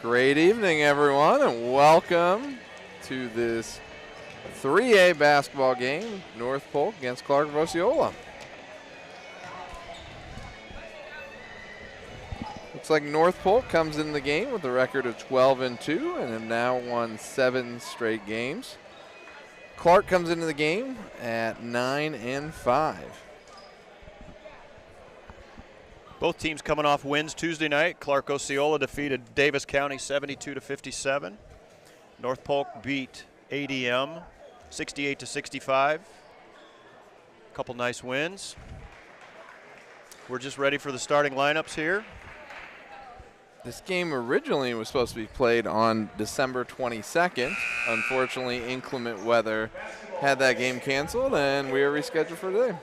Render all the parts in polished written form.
Great evening, everyone, and welcome to this 3A basketball game, North Polk against Clarke of Osceola. Looks like North Polk comes in the game with a record of 12-2 and have now won 7 straight games. Clarke comes into the game at 9-5. Both teams coming off wins Tuesday night. Clarke Osceola defeated Davis County 72-57. North Polk beat ADM 68-65. A couple nice wins. We're just ready for the starting lineups here. This game originally was supposed to be played on December 22nd. Unfortunately, inclement weather had that game canceled, and we are rescheduled for today.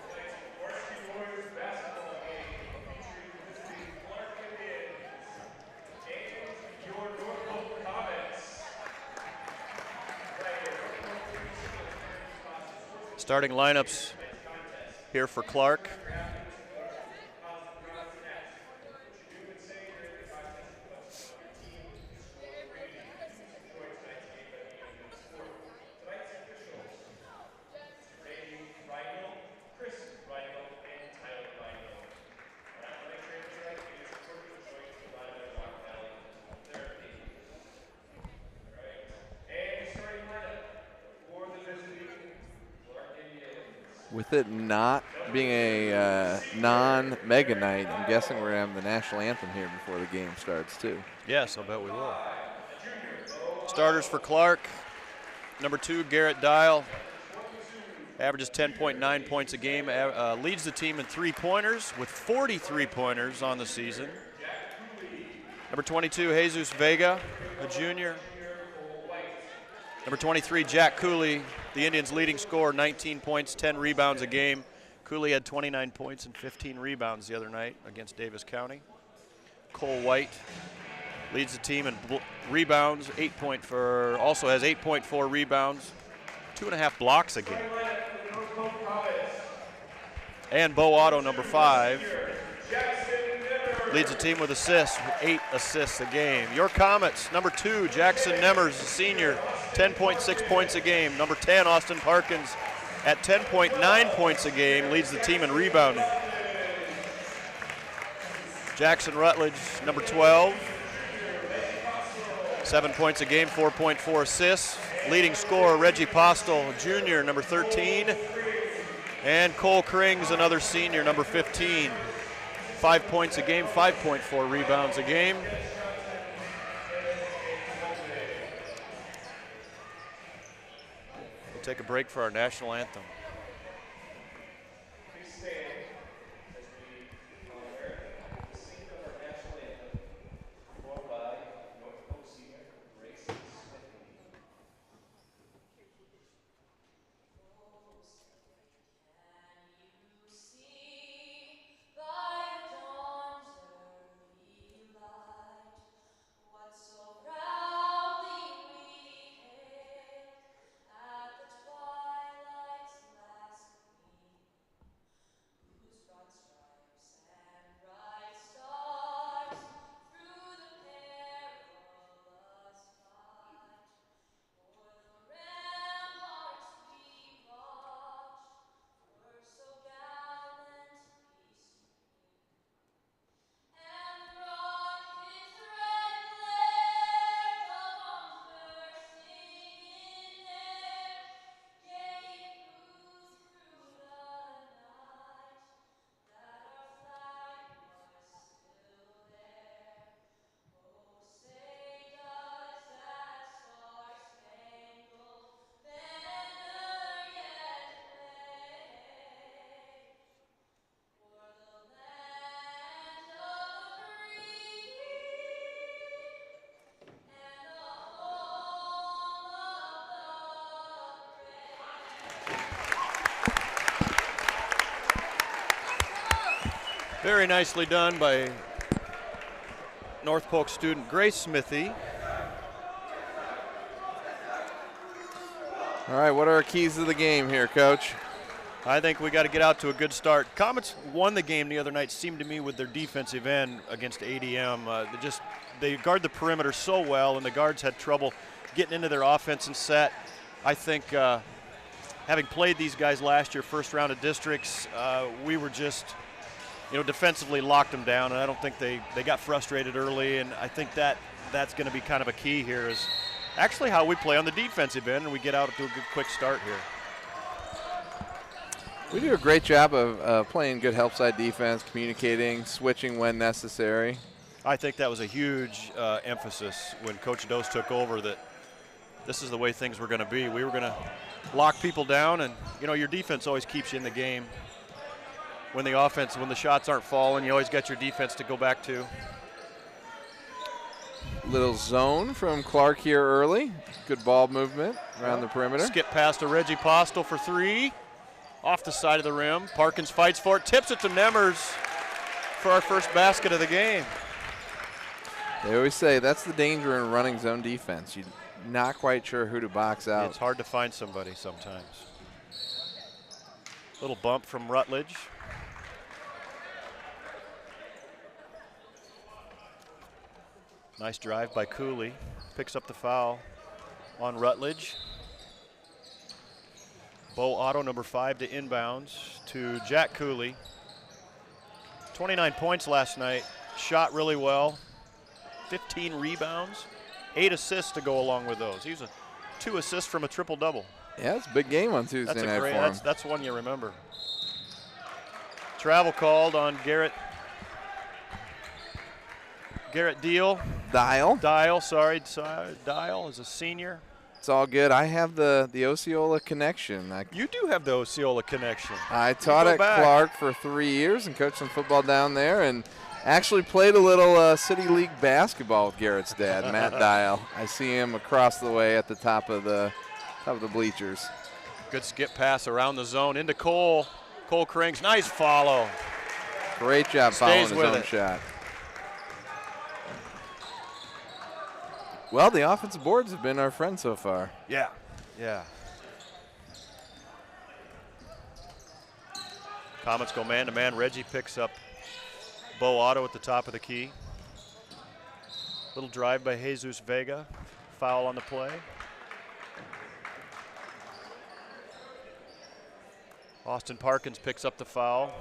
Starting lineups here for Clarke. With it not being a non-mega night, I'm guessing we're going to have the national anthem here before the game starts, too. Yes, I'll bet we will. Starters for Clarke. Number 2, Garrett Dial. Averages 10.9 points a game. Leads the team in three-pointers with 43 pointers on the season. Number 22, Jesus Vega, a junior. Number 23, Jack Cooley, the Indians' leading scorer, 19 points, 10 rebounds a game. Cooley had 29 points and 15 rebounds the other night against Davis County. Cole White leads the team in rebounds, also has 8.4 rebounds, 2.5 blocks a game. And Bo Otto, number 5, leads the team with assists, 8 assists a game. Your Comets, number 2, Jackson Nemmers, a senior, 10.6 points a game. Number 10, Austin Parkins, at 10.9 points a game, leads the team in rebounding. Jackson Rutledge, number 12, 7 points a game, 4.4 assists. Leading scorer, Reggie Postel, junior, number 13. And Cole Krings, another senior, number 15. 5 points a game, 5.4 rebounds a game. We'll take a break for our national anthem. Very nicely done by North Polk student Grace Smithy. All right, what are our keys to the game here, Coach? I think we got to get out to a good start. Comets won the game the other night, seemed to me, with their defensive end against ADM. They just they guard the perimeter so well, and the guards had trouble getting into their offense and set. I think having played these guys last year, first round of districts, we were just, defensively locked them down, and I don't think they got frustrated early, and I think that's going to be kind of a key here is actually how we play on the defensive end, and we get out to a good quick start here. We do a great job of playing good help side defense, communicating, switching when necessary. I think that was a huge emphasis when Coach Dose took over, that this is the way things were going to be. We were going to lock people down, and your defense always keeps you in the game. When the shots aren't falling, you always got your defense to go back to. Little zone from Clarke here early. Good ball movement around the perimeter. Skip pass to Reggie Postel for 3. Off the side of the rim. Parkins fights for it, tips it to Nemers for our first basket of the game. They always say that's the danger in running zone defense. You're not quite sure who to box out. It's hard to find somebody sometimes. Little bump from Rutledge. Nice drive by Cooley. Picks up the foul on Rutledge. Bo Otto, number 5, to inbounds to Jack Cooley. 29 points last night. Shot really well. 15 rebounds. 8 assists to go along with those. He was 2 assists from a triple-double. Yeah, it's a big game on Tuesday night for him. That's one you remember. Travel called on Garrett Dial. Dial is a senior. It's all good. I have the Osceola connection. You do have the Osceola connection. I taught at Clarke for 3 years and coached some football down there, and actually played a little City League basketball with Garrett's dad, Matt Dial. I see him across the way at the top of the bleachers. Good skip pass around the zone into Cole. Cole Krings, nice follow. Great job following his own shot. Well, the offensive boards have been our friend so far. Yeah. Comets go man-to-man. Reggie picks up Bo Otto at the top of the key. Little drive by Jesus Vega. Foul on the play. Austin Parkins picks up the foul.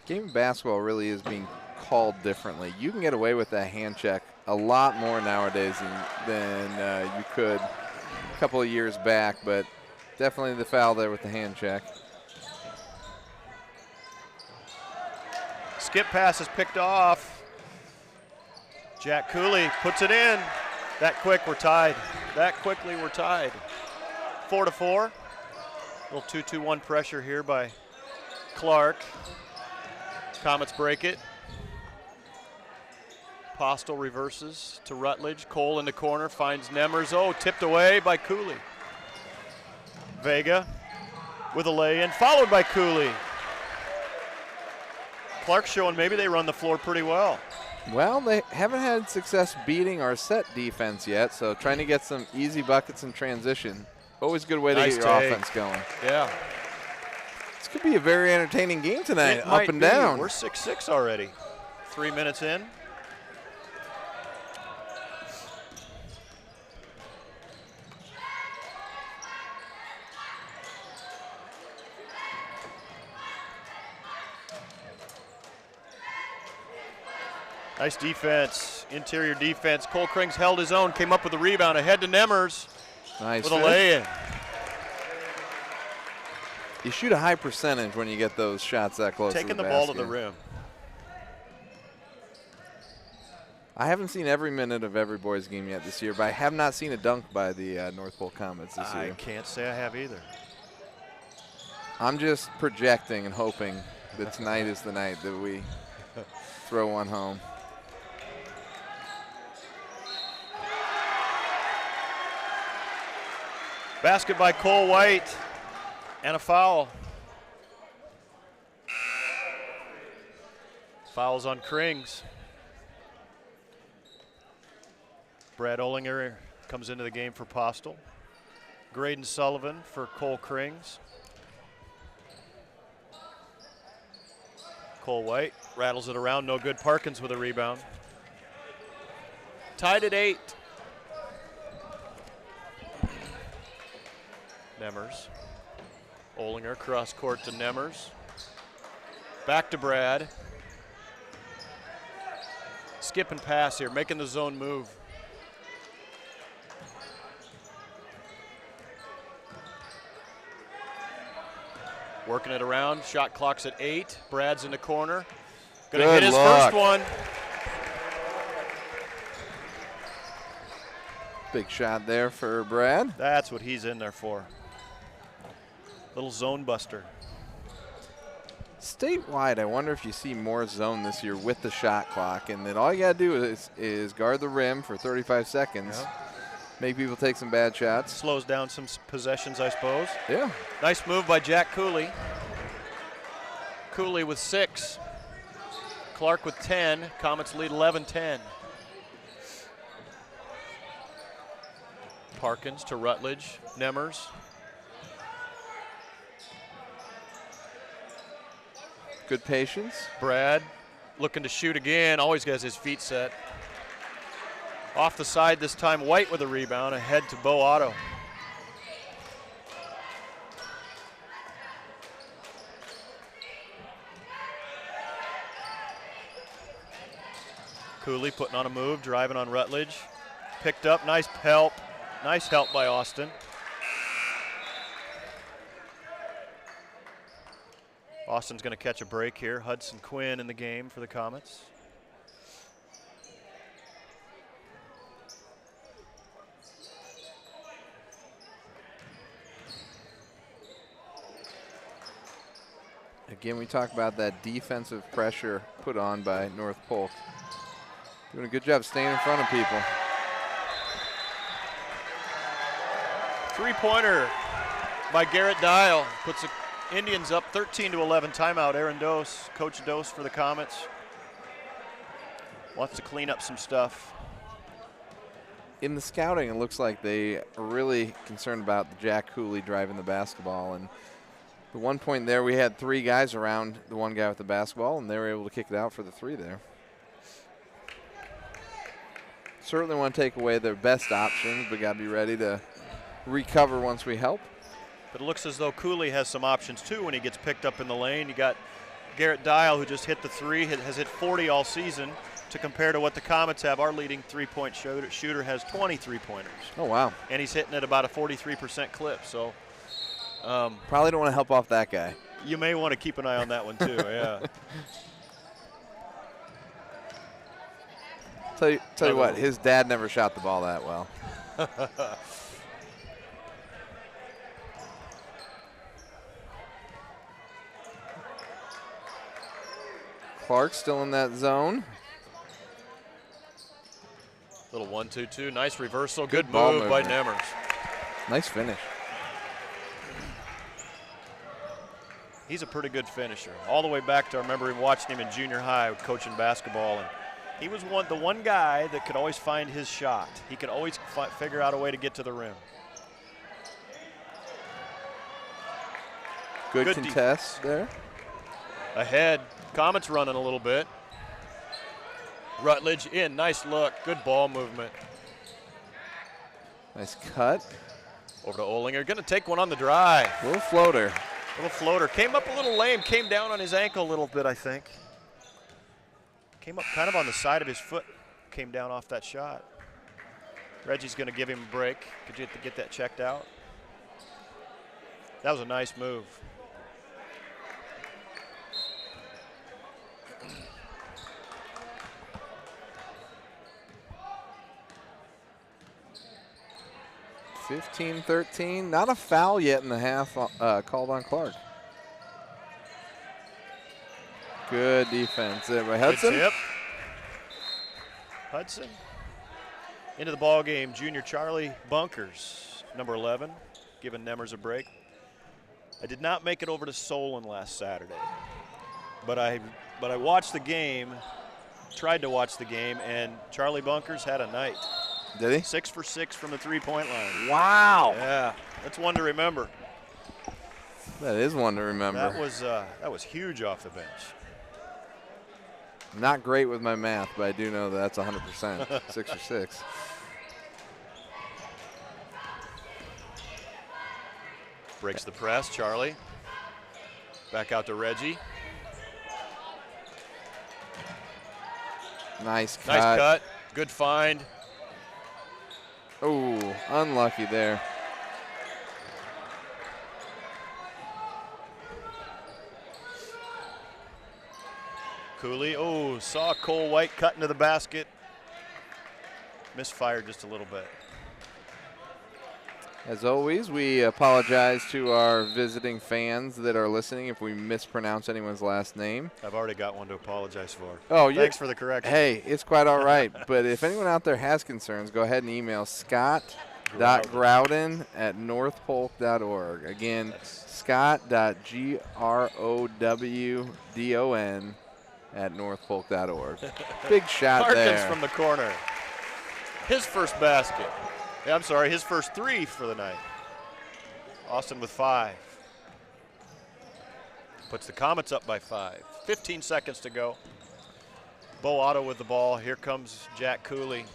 Game of basketball really is being called differently. You can get away with that hand check a lot more nowadays than you could a couple of years back, but definitely the foul there with the hand check. Skip pass is picked off. Jack Cooley puts it in. That quick, we're tied. That quickly, we're tied. 4-4. Little 2-2-1 pressure here by Clarke. Comets break it. Postel reverses to Rutledge. Cole in the corner, finds Nemers. Oh, tipped away by Cooley. Vega with a lay-in, followed by Cooley. Clarke showing maybe they run the floor pretty well. Well, they haven't had success beating our set defense yet, so trying to get some easy buckets in transition. Always a good way to get your offense going. Yeah. This could be a very entertaining game tonight, up and down. We're 6-6 already. 3 minutes in. Nice defense, interior defense. Cole Krings held his own, came up with a rebound, ahead to Nemers. Nice with a lay-in. You shoot a high percentage when you get those shots that close Taking to the the ball to the rim. I haven't seen every minute of every boys game yet this year, but I have not seen a dunk by the North Polk Comets this year. I can't say I have either. I'm just projecting and hoping that tonight is the night that we throw one home. Basket by Cole White, and a foul. Fouls on Krings. Brad Olinger comes into the game for Postel. Graydon Sullivan for Cole Krings. Cole White rattles it around, no good. Parkins with a rebound. Tied at 8. Nemmers. Olinger cross court to Nemmers. Back to Brad. Skip and pass here, making the zone move. Working it around, shot clock's at 8. Brad's in the corner. Gonna hit his first one. Big shot there for Brad. That's what he's in there for. Little zone buster. Statewide, I wonder if you see more zone this year with the shot clock, and then all you got to do is guard the rim for 35 seconds, make people take some bad shots. Slows down some possessions, I suppose. Yeah. Nice move by Jack Cooley. Cooley with 6. Clarke with 10. Comets lead 11-10. Parkins to Rutledge. Nemmers. Good patience. Brad looking to shoot again. Always gets his feet set. Off the side this time, White with a rebound. Ahead to Bo Otto. Cooley putting on a move, driving on Rutledge. Picked up, nice help. Nice help by Austin. Austin's going to catch a break here. Hudson Quinn in the game for the Comets. Again, we talk about that defensive pressure put on by North Polk. Doing a good job staying in front of people. Three-pointer by Garrett Dial puts the Indians up 13-11. Timeout. Aaron Dose, Coach Dose for the Comets. Wants to clean up some stuff. In the scouting, it looks like they are really concerned about Jack Cooley driving the basketball. And at one point there, we had 3 guys around the one guy with the basketball, and they were able to kick it out for the 3 there. Certainly want to take away their best options, but got to be ready to recover once we help. But it looks as though Cooley has some options too when he gets picked up in the lane. You got Garrett Dial, who just hit the 3, has hit 40 all season, to compare to what the Comets have. Our leading three-point shooter has 20 three-pointers. Oh, wow. And he's hitting at about a 43% clip. So probably don't want to help off that guy. You may want to keep an eye on that one too, yeah. Tell you what, his dad never shot the ball that well. Clarke still in that zone. Little 1-2-2, nice reversal. Good move by Nemmers. Nice finish. He's a pretty good finisher. All the way back to, I remember watching him in junior high coaching basketball, and he was the one guy that could always find his shot. He could always figure out a way to get to the rim. Good contest there. Ahead, Comets running a little bit. Rutledge in, nice look, good ball movement. Nice cut. Over to Olinger, gonna take one on the drive. Little floater. Little floater, came up a little lame, came down on his ankle a little bit, I think. Came up kind of on the side of his foot, came down off that shot. Reggie's gonna give him a break. Could you get that checked out? That was a nice move. (15-13). Not a foul yet in the half called on Clarke. Good defense there by Hudson. Good tip. Hudson. Into the ball game, junior Charlie Bunkers, number 11, giving Nemmers a break. I did not make it over to Solon last Saturday, but I watched the game, tried to watch the game, and Charlie Bunkers had a night. Did he? 6 for 6 from the three-point line. Wow. Yeah, that's one to remember. That is one to remember. That was huge off the bench. Not great with my math, but I do know that that's 100%. 6 or 6. Breaks the press, Charlie. Back out to Reggie. Nice cut. Nice cut. Good find. Oh, unlucky there. Cooley, oh, saw Cole White cut into the basket. Misfired just a little bit. As always, we apologize to our visiting fans that are listening if we mispronounce anyone's last name. I've already got one to apologize for. Oh, thanks for the correction. Hey, it's quite all right. But if anyone out there has concerns, go ahead and email scott.growden@northpolk.org. Again, scott.growdon@northpolk.org. Big shot Parkins there. from the corner. His first basket. Yeah, I'm sorry, his first 3 for the night. Austin with 5. Puts the Comets up by 5. 15 seconds to go. Bo Otto with the ball. Here comes Jack Cooley.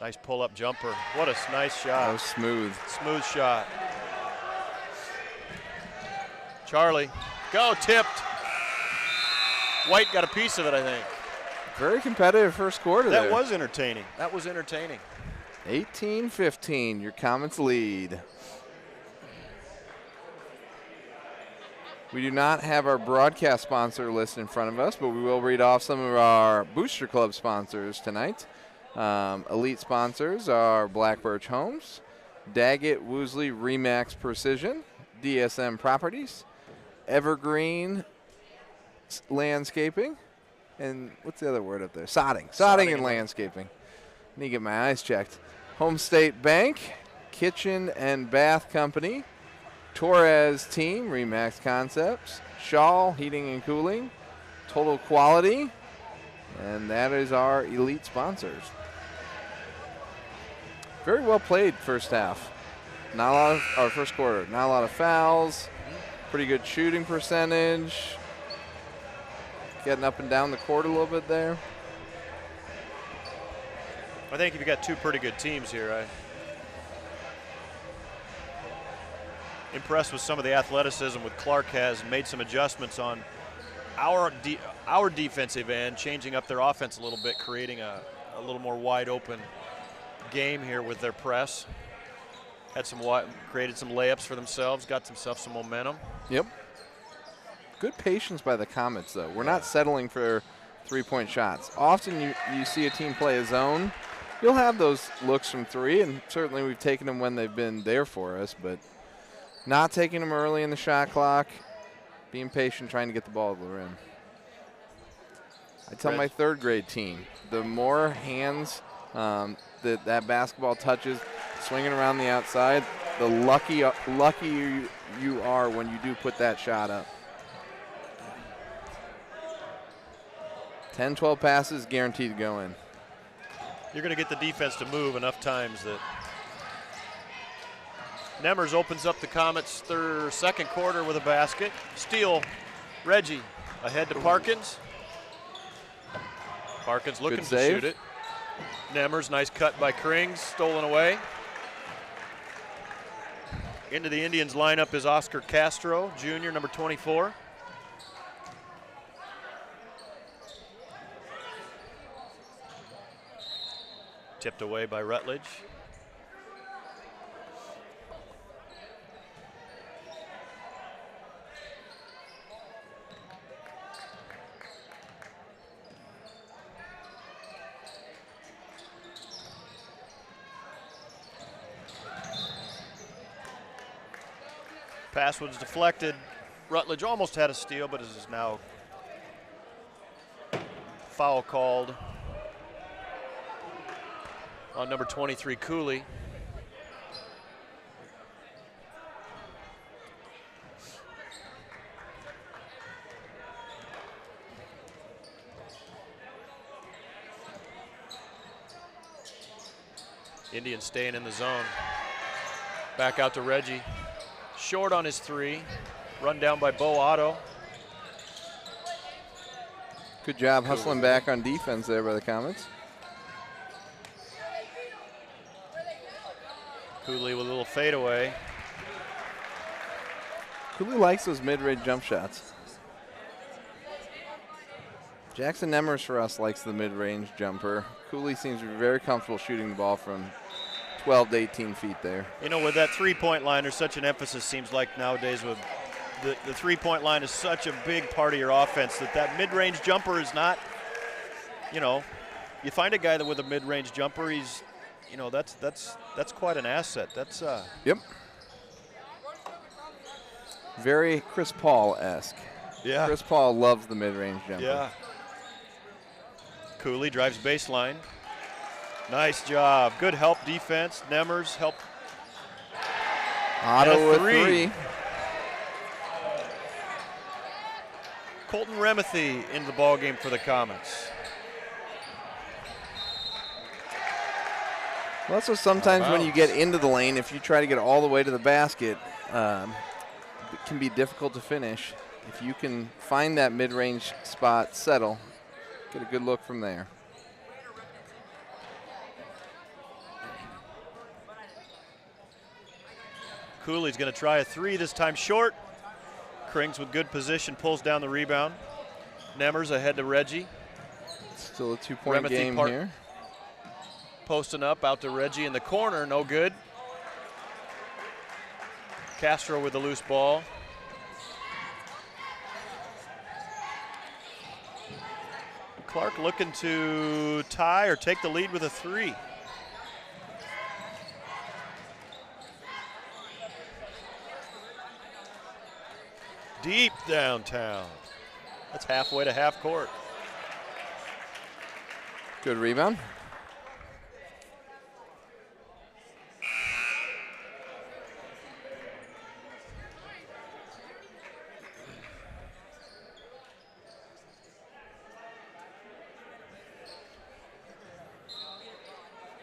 Nice pull-up jumper. What a nice shot. That was smooth. Smooth shot. Charlie, go, tipped. White got a piece of it, I think. Very competitive first quarter there. That was entertaining. That was entertaining. 18-15, your Comets lead. We do not have our broadcast sponsor list in front of us, but we will read off some of our Booster Club sponsors tonight. Elite sponsors are Black Birch Homes, Daggett Woosley Remax Precision, DSM Properties, Evergreen Landscaping, and what's the other word up there? Sodding and landscaping. Need to get my eyes checked. Home State Bank, Kitchen and Bath Company, Torres Team, Remax Concepts, Shaw Heating and Cooling, Total Quality, and that is our elite sponsors. Very well played first half. Not a lot of, or first quarter, not a lot of fouls, pretty good shooting percentage, getting up and down the court a little bit there. I think if you got 2 pretty good teams here, I'm impressed with some of the athleticism with Clarke has made some adjustments on our defensive end, changing up their offense a little bit, creating a little more wide open game here with their press. Created some layups for themselves, got themselves some momentum. Yep. Good patience by the Comets, though. We're not settling for three-point shots. Often you see a team play a zone. You'll have those looks from 3, and certainly we've taken them when they've been there for us, but not taking them early in the shot clock, being patient, trying to get the ball to the rim. I tell my 3rd grade team, the more hands that basketball touches, swinging around the outside, the lucky you are when you do put that shot up. 10, 12 passes, guaranteed to go in. You're going to get the defense to move enough times that Nemers opens up the Comets' second quarter with a basket. Steal, Reggie ahead to Parkins. Parkins looking to shoot it. Nemers, nice cut by Krings, stolen away. Into the Indians lineup is Oscar Castro, junior, number 24. Tipped away by Rutledge. Pass was deflected. Rutledge almost had a steal, but is now foul called on number 23, Cooley. Indians staying in the zone. Back out to Reggie. Short on his 3. Run down by Bo Otto. Good job hustling back on defense there by the Comets. Cooley with a little fadeaway. Cooley likes those mid-range jump shots. Jackson Nemers for us likes the mid-range jumper. Cooley seems to be very comfortable shooting the ball from 12 to 18 feet there. You know, with that three-point line, there's such an emphasis, seems like nowadays, with the three-point line is such a big part of your offense that mid-range jumper is not, you know, you find a guy that with a mid-range jumper, he's, you know, that's quite an asset. That's Yep. Very Chris Paul-esque. Yeah. Chris Paul loves the mid-range jumper. Yeah. Cooley drives baseline. Nice job. Good help defense. Nemers help. Otto with three. Colton Remethy in the ball game for the Comets. Well, so sometimes when you get into the lane, if you try to get all the way to the basket, it can be difficult to finish. If you can find that mid-range spot, settle, get a good look from there. Cooley's going to try a three, this time short. Krings with good position, pulls down the rebound. Nemers ahead to Reggie. Still a two-point game here. Posting up, out to Reggie in the corner, no good. Castro with the loose ball. Clarke looking to tie or take the lead with a three. Deep downtown. That's halfway to half court. Good rebound.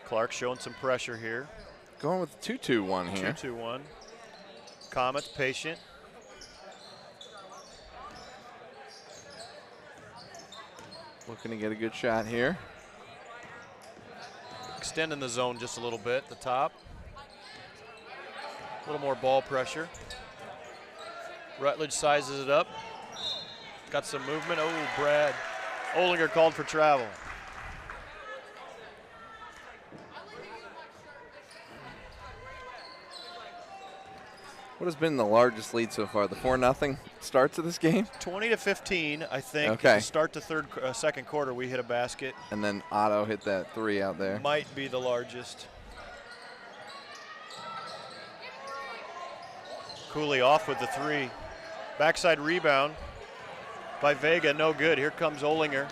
Clarke showing some pressure here. Going with 2-2-1 here. 2-2-1. Comets patient. Looking to get a good shot here. Extending the zone just a little bit, the top. A little more ball pressure. Rutledge sizes it up. Got some movement. Oh, Brad. Olinger called for travel. What has been the largest lead so far? The 4-0 starts of this game? 20-15, I think. Okay. To start the second quarter, we hit a basket. And then Otto hit that three out there. Might be the largest. Cooley off with the three. Backside rebound by Vega, no good. Here comes Olinger.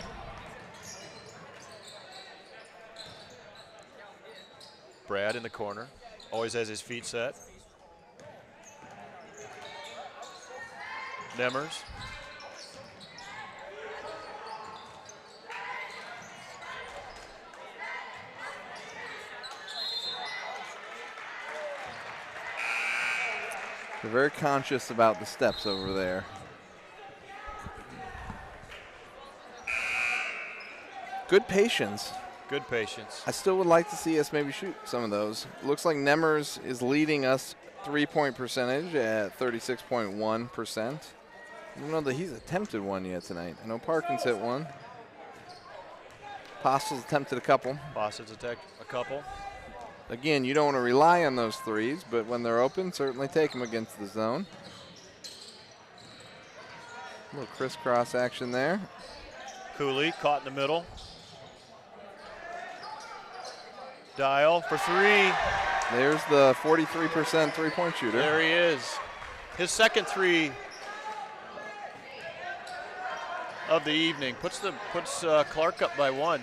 Brad in the corner, always has his feet set. Nemers. They're very conscious about the steps over there. Good patience. Good patience. I still would like to see us maybe shoot some of those. Looks like Nemers is leading us three-point percentage at 36.1%. I don't know that he's attempted one yet tonight. I know Parkins hit one. Postle's attempted a couple. Boston's attacked a couple. Again, you don't want to rely on those threes, but when they're open, certainly take them against the zone. A little crisscross action there. Cooley caught in the middle. Dial for three. There's the 43% three-point shooter. There he is. His second three of the evening. Puts Clarke up by one.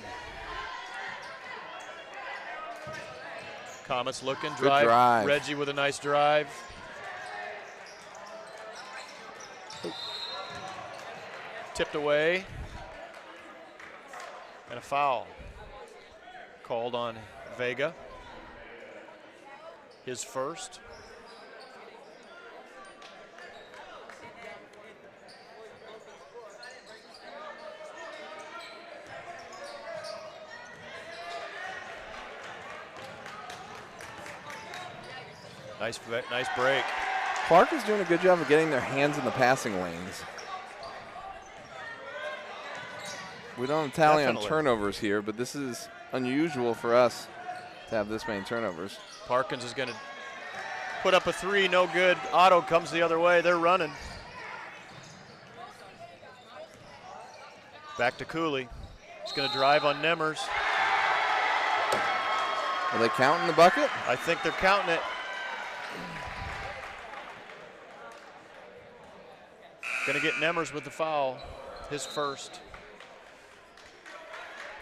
Comets looking, drive. Reggie with a nice drive. Tipped away. And a foul called on Vega. His first. Nice break. Clarke is doing a good job of getting their hands in the passing lanes. We don't have tally on turnovers here, but this is unusual for us to have this many turnovers. Parkins is going to put up a three, no good. Otto comes the other way. They're running. Back to Cooley. He's going to drive on Nemmers. Are they counting the bucket? I think they're counting it. Going to get Nemmers with the foul, his first.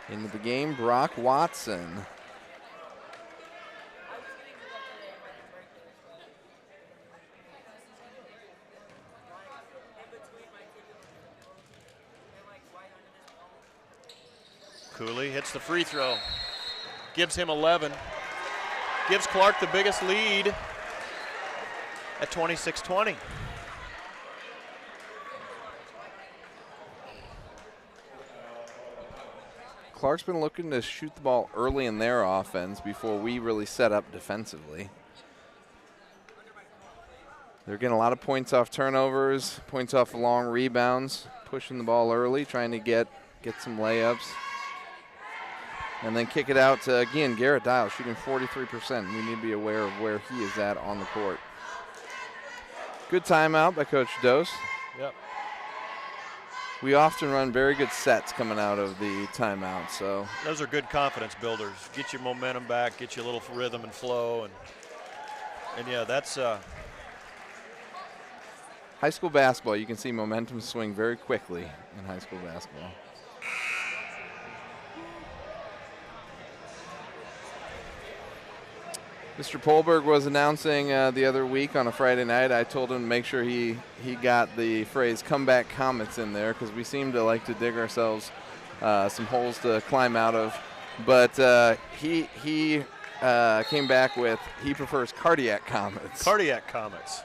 Into the game, Brock Watson. Cooley hits the free throw. Gives him 11. Gives Clarke the biggest lead at 26-20. Clarke's been looking to shoot the ball early in their offense before we really set up defensively. They're getting a lot of points off turnovers, points off long rebounds, pushing the ball early, trying to get some layups. And then kick it out to, again, Garrett Dial shooting 43%. We need to be aware of where he is at on the court. Good timeout by Coach Dose. Yep. We often run very good sets coming out of the timeout. So those are good confidence builders. Get your momentum back, get you a little rhythm and flow. And yeah, that's high school basketball. You can see momentum swing very quickly in high school basketball. Mr. Polberg was announcing the other week on a Friday night. I told him to make sure he got the phrase comeback comets in there because we seem to like to dig ourselves some holes to climb out of. But he came back with he prefers cardiac comets. Cardiac comets.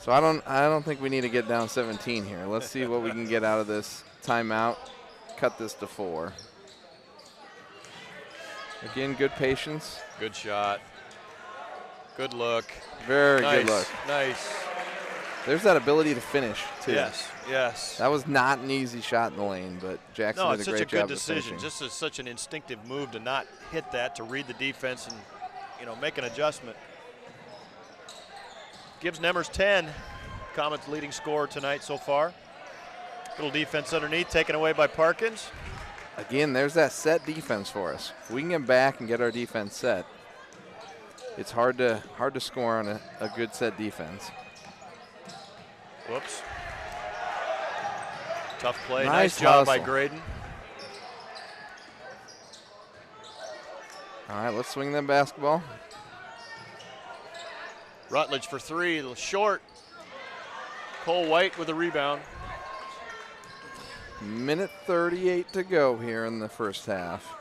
So I don't think we need to get down 17 here. Let's see what we can get out of this timeout. Cut this to 4. Again, good patience. Good shot. Good look. Very good look. Nice. There's that ability to finish, too. Yes, yes. That was not an easy shot in the lane, but Jackson did a great job of finishing. No, it's such a good decision. Just such an instinctive move to not hit that, to read the defense and, make an adjustment. Gives Nemmers 10. Comets leading scorer tonight so far. Little defense underneath, taken away by Parkins. Again, there's that set defense for us. If we can get back and get our defense set, it's hard to score on a good set defense. Whoops. Tough play. Nice job hustle by Graydon. All right, let's swing that basketball. Rutledge for 3, a little short. Cole White with a rebound. Minute 38 to go here in the first half.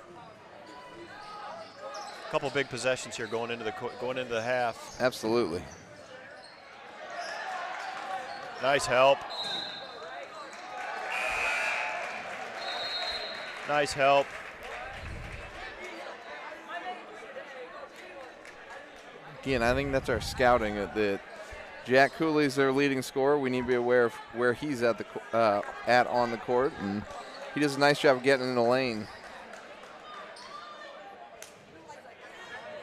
A couple big possessions here going into the half. Absolutely. Nice help. Nice help. Again, I think that's our scouting that Jack Cooley's their leading scorer. We need to be aware of where he's at on the court, and he does a nice job of getting in the lane.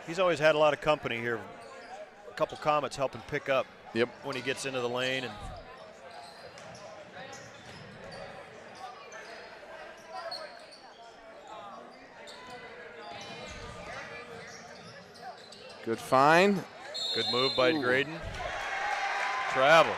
He's always had a lot of company here. A couple Comets helping pick up when he gets into the lane. And good find. Good move by Graydon. Travel.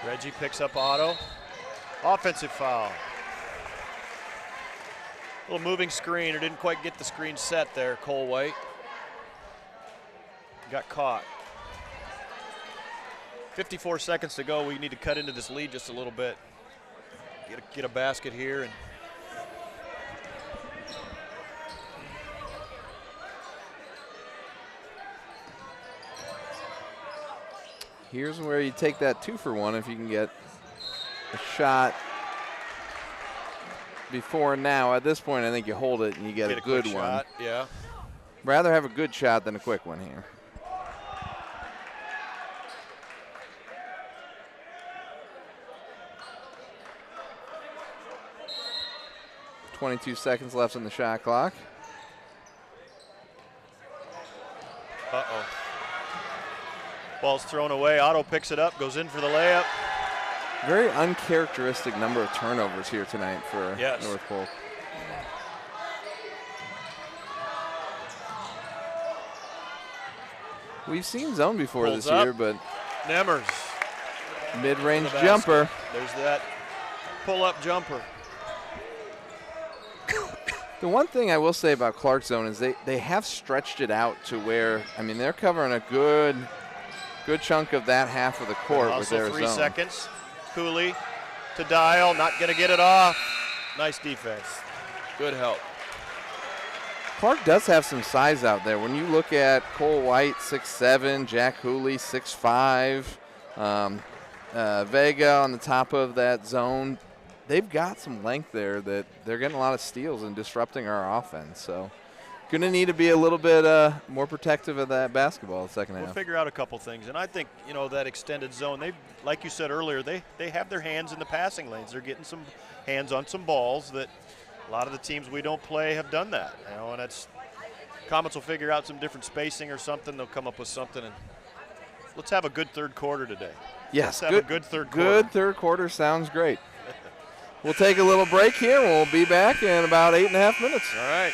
Reggie picks up Otto. Offensive foul. Little moving screen, or didn't quite get the screen set there, Cole White. Got caught. 54 seconds to go. We need to cut into this lead just a little bit. get a basket here. And here's where you take that 2-for-1 if you can get a shot before and now. At this point, I think you hold it and you get a good one. Shot. Yeah. Rather have a good shot than a quick one here. 22 seconds left on the shot clock. Uh-oh. Ball's thrown away. Otto picks it up, goes in for the layup. Very uncharacteristic number of turnovers here tonight for North Polk. We've seen zone before this year, but Nemmers. Mid-range jumper. There's that pull-up jumper. The one thing I will say about Clarke's zone is they have stretched it out to where, I mean, they're covering a good chunk of that half of the court with their zone. 3 seconds. Cooley to Dial, not going to get it off. Nice defense. Good help. Clarke does have some size out there. When you look at Cole White, 6'7", Jack Hooley, 6'5", Vega on the top of that zone, they've got some length there that they're getting a lot of steals and disrupting our offense. So going to need to be a little bit more protective of that basketball in the second half. We'll figure out a couple things. And I think, that extended zone, they, like you said earlier, they have their hands in the passing lanes. They're getting some hands on some balls that a lot of the teams we don't play have done that. And that's Comets will figure out some different spacing or something. They'll come up with something. And let's have a good third quarter today. Yes, let's have a good third quarter. Good third quarter sounds great. We'll take a little break here. We'll be back in about 8.5 minutes. All right.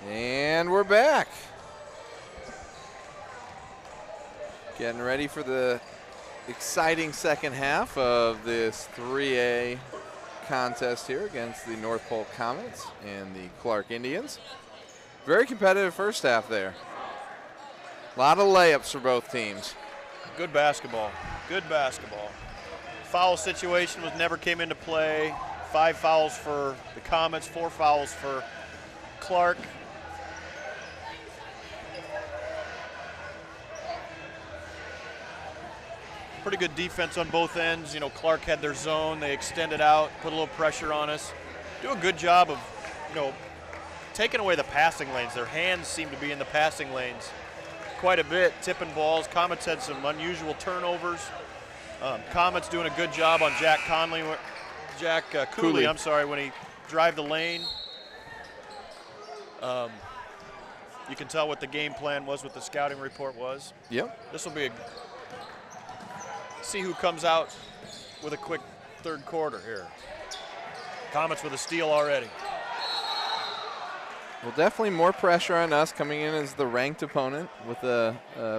And we're back. Getting ready for the exciting second half of this 3A contest here against the North Polk Comets and the Clarke Indians. Very competitive first half there. A lot of layups for both teams. Good basketball. Good basketball. Foul situation never came into play. 5 fouls for the Comets, 4 fouls for Clarke. Pretty good defense on both ends. You know, Clarke had their zone. They extended out, put a little pressure on us. Do a good job of, you know, taking away the passing lanes. Their hands seem to be in the passing lanes quite a bit, tipping balls. Comets had some unusual turnovers. Comets doing a good job on Cooley, I'm sorry, when he drive the lane. You can tell what the game plan was, what the scouting report was. Yep. This will be see who comes out with a quick third quarter here. Comets with a steal already. Well, definitely more pressure on us coming in as the ranked opponent with a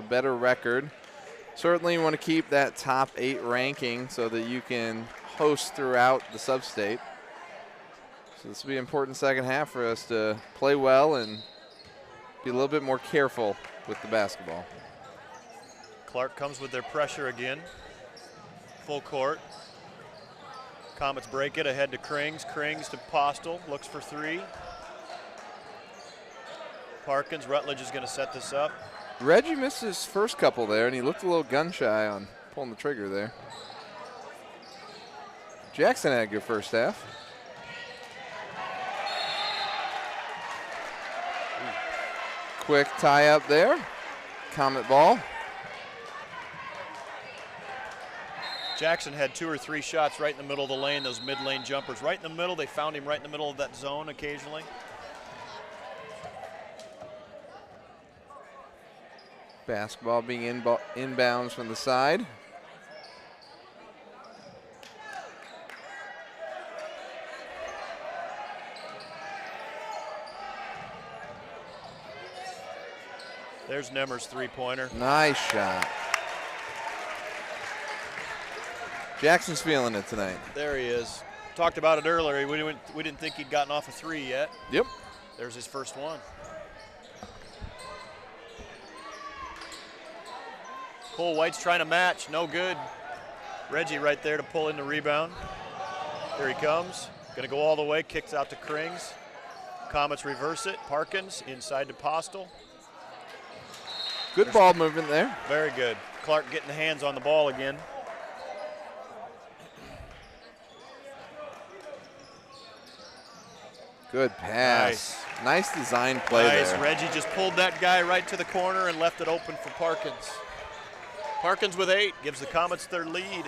better record. Certainly you want to keep that top 8 ranking so that you can host throughout the sub-state. So this will be an important second half for us to play well and be a little bit more careful with the basketball. Clarke comes with their pressure again. Full court. Comets break it ahead to Krings. Krings to Postel. Looks for 3. Parkins. Rutledge is going to set this up. Reggie missed his first couple there, and he looked a little gun shy on pulling the trigger there. Jackson had a good first half. Quick tie up there. Comet ball. Jackson had 2 or 3 shots right in the middle of the lane, those mid-lane jumpers. Right in the middle, they found him right in the middle of that zone occasionally. Basketball being inbounds from the side. There's Nemmer's 3-pointer. Nice shot. Jackson's feeling it tonight. There he is. Talked about it earlier. We didn't think he'd gotten off a 3 yet. Yep. There's his first one. Cole White's trying to match. No good. Reggie right there to pull in the rebound. Here he comes. Going to go all the way. Kicks out to Krings. Comets reverse it. Parkins inside to Postel. Good ball movement there. Very good. Clarke getting the hands on the ball again. Good pass. Nice design play nice. there. Reggie just pulled that guy right to the corner and left it open for Parkins. Parkins with 8 gives the Comets their lead.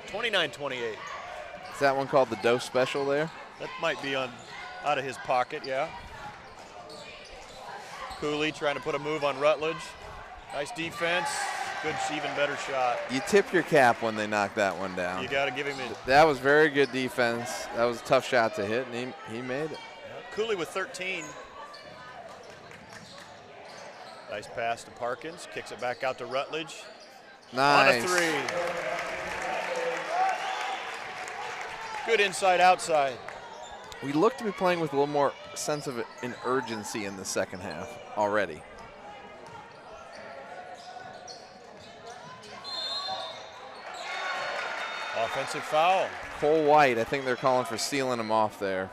29-28. Is that one called the dose special there? That might be out of his pocket, yeah. Cooley trying to put a move on Rutledge. Nice defense. Good, even better shot. You tip your cap when they knock that one down. You got to give him it. That was very good defense. That was a tough shot to hit, and he made it. Yeah. Cooley with 13. Nice pass to Parkins. Kicks it back out to Rutledge. Nice. On a 3. Good inside, outside. We look to be playing with a little more sense of an urgency in the second half already. Offensive foul. Cole White, I think they're calling for sealing him off there.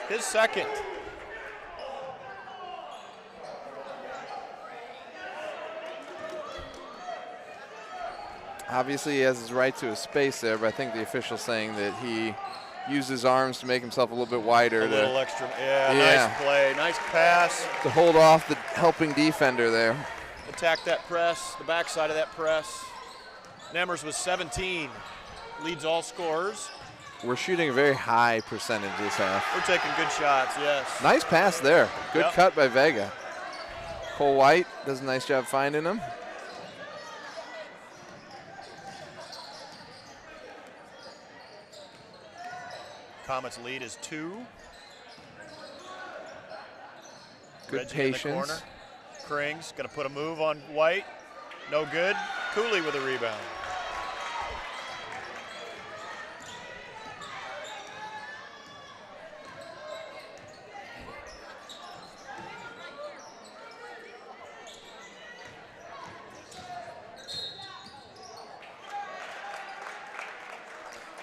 His second. Obviously, he has his right to his space there, but I think the official's saying that he used his arms to make himself a little bit wider. A little extra. Yeah, nice play. Nice pass. To hold off the helping defender there. Attack that press, the backside of that press. Nemmers with 17. Leads all scorers. We're shooting a very high percentage this half. We're taking good shots, yes. Nice pass there. Good cut by Vega. Cole White does a nice job finding him. Comets lead is 2. Good Reggie patience. in the corner. Kring's going to put a move on White. No good. Cooley with a rebound.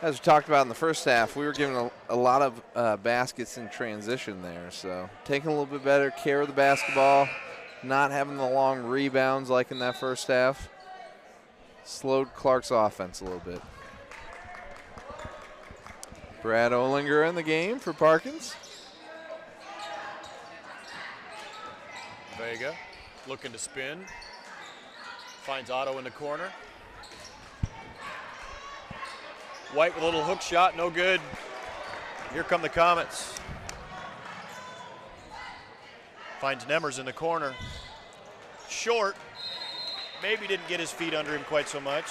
As we talked about in the first half, we were given a lot of baskets in transition there. So taking a little bit better care of the basketball, not having the long rebounds like in that first half, slowed Clarke's offense a little bit. Brad Olinger in the game for Parkins. Vega looking to spin. Finds Otto in the corner. White with a little hook shot, no good. Here come the Comets. Finds Nemmers in the corner. Short. Maybe didn't get his feet under him quite so much.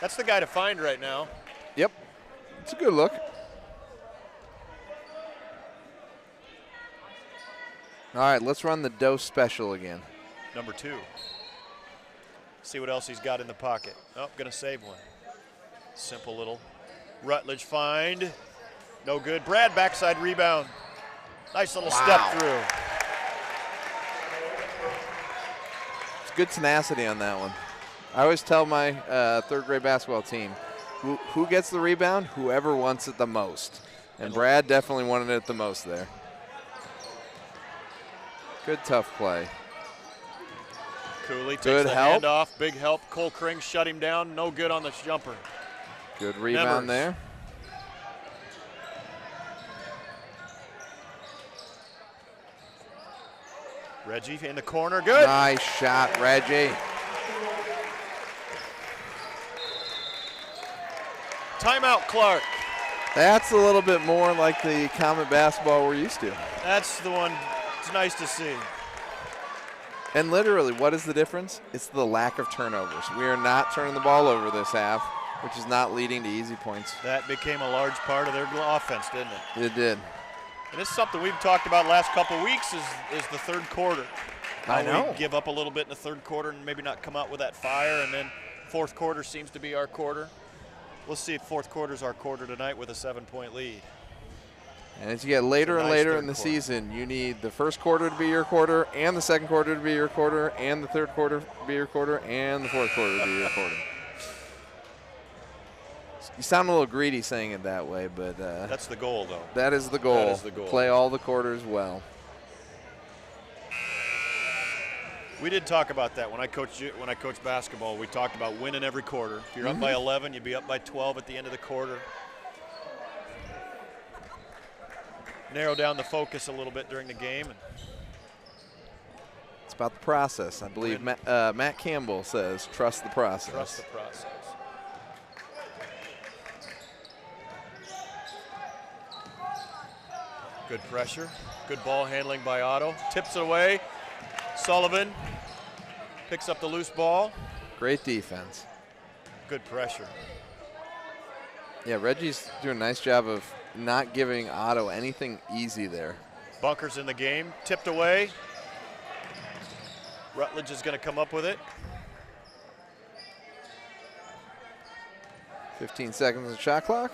That's the guy to find right now. Yep, it's a good look. All right, let's run the dose special again. Number 2. See what else he's got in the pocket. Oh, gonna save one. Simple little Rutledge find. No good. Brad backside rebound. Nice little step through. It's good tenacity on that one. I always tell my third grade basketball team, who gets the rebound? Whoever wants it the most. And Brad definitely wanted it the most there. Good tough play. Cooley takes Good the help. handoff. Big help. Cole Kring shut him down. No good on the jumper. Good rebound Nemmers. there. Reggie in the corner. Good. Nice shot, Reggie. Timeout, Clarke. That's a little bit more like the Comet basketball we're used to. That's the one. It's nice to see. And literally, what is the difference? It's the lack of turnovers. We are not turning the ball over this half, which is not leading to easy points. That became a large part of their offense, didn't it? It did. And this is something we've talked about last couple weeks is the third quarter. I know. We give up a little bit in the third quarter and maybe not come out with that fire, and then fourth quarter seems to be our quarter. We'll see if fourth quarter's our quarter tonight with a 7-point lead. And as you get later and nice later third in the quarter. season, you need the first quarter to be your quarter, and the second quarter to be your quarter, and the third quarter to be your quarter, and the fourth quarter to be your quarter. You sound a little greedy saying it that way, but That's the goal, though. that is the goal. That is the goal. Play all the quarters well. We did talk about that when I coached basketball. We talked about winning every quarter. If you're up by 11, you'd be up by 12 at the end of the quarter. Narrow down the focus a little bit during the game. It's about the process. I believe Matt Campbell says, trust the process. Trust the process. Good pressure. Good ball handling by Otto. Tips it away. Sullivan picks up the loose ball. Great defense. Good pressure. Yeah, Reggie's doing a nice job of not giving Otto anything easy there. Bunker's in the game. Tipped away. Rutledge is going to come up with it. 15 seconds of shot clock.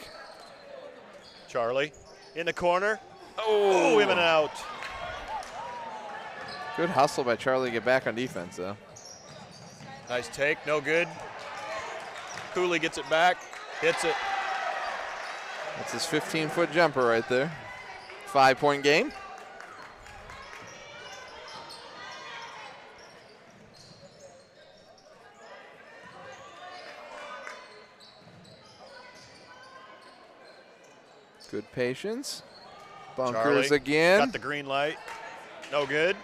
Charlie in the corner. Oh, in and out. Good hustle by Charlie to get back on defense, though. Nice take, no good. Cooley gets it back, hits it. That's his 15-foot jumper right there. 5-point game. Good patience. Bunkers Charlie again. got the green light, no good.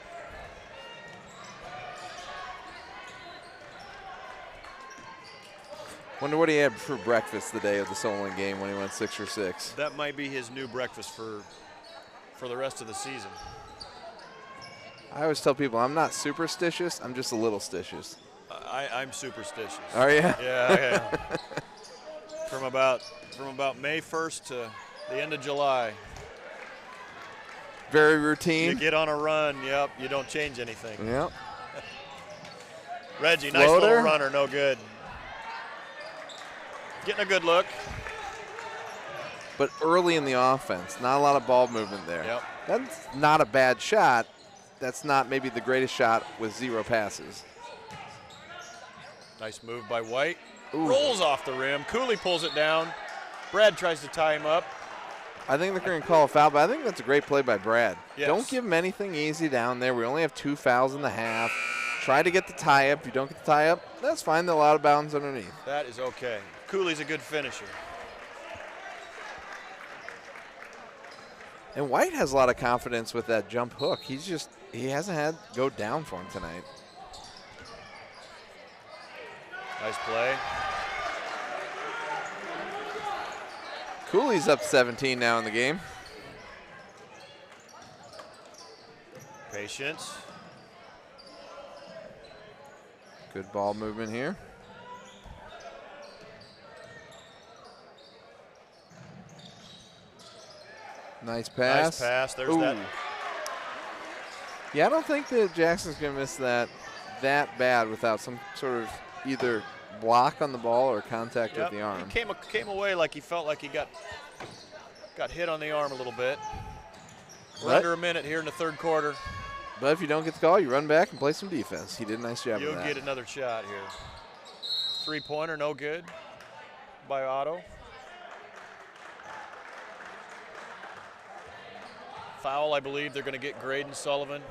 Wonder what he had for breakfast the day of the Solon game when he went 6 for 6. That might be his new breakfast for the rest of the season. I always tell people I'm not superstitious, I'm just a little stitious. I'm superstitious. Are you? Yeah, I am. From about May 1st to the end of July. very routine. You get on a run, yep, you don't change anything. Yep. Reggie, Floater. nice little runner, no good. Getting a good look. But early in the offense, not a lot of ball movement there. Yep. That's not a bad shot. That's not maybe the greatest shot with 0 passes. Nice move by White. Ooh. Rolls off the rim. Cooley pulls it down. Brad tries to tie him up. I think they're going to call a foul, but I think that's a great play by Brad. Yes. Don't give him anything easy down there. We only have 2 fouls in the half. Try to get the tie up. If you don't get the tie up, that's fine. They'll out of bounds underneath. That is okay. Cooley's a good finisher. And White has a lot of confidence with that jump hook. He hasn't had go down for him tonight. Nice play. Cooley's up 17 now in the game. Patience. Good ball movement here. Nice pass. Nice pass. There's Ooh. that. Yeah, I don't think that Jackson's going to miss that bad without some sort of either block on the ball or contact with the arm. He came away like he felt like he got hit on the arm a little bit. We're under a minute here in the third quarter. But if you don't get the call, you run back and play some defense. He did a nice job You'll of that. get another shot here. 3-pointer, no good by Otto. Foul, I believe they're going to get Graydon Sullivan.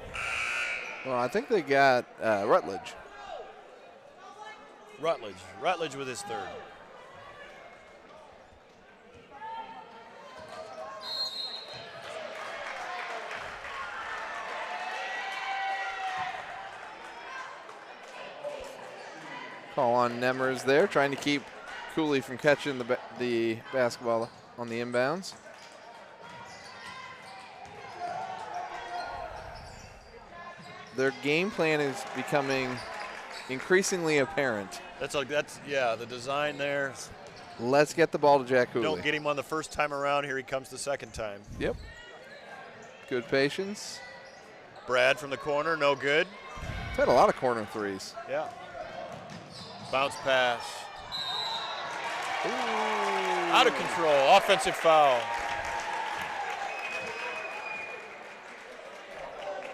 Well, I think they got Rutledge. Rutledge with his third. Call on Nemers there, trying to keep Cooley from catching the basketball on the inbounds. Their game plan is becoming increasingly apparent. That's the design there. Let's get the ball to Jack Cooley. Don't get him on the first time around. Here he comes the second time. Yep. Good patience. Brad from the corner, no good. He's had a lot of corner threes. Yeah. Bounce pass. Ooh. Out of control. Offensive foul.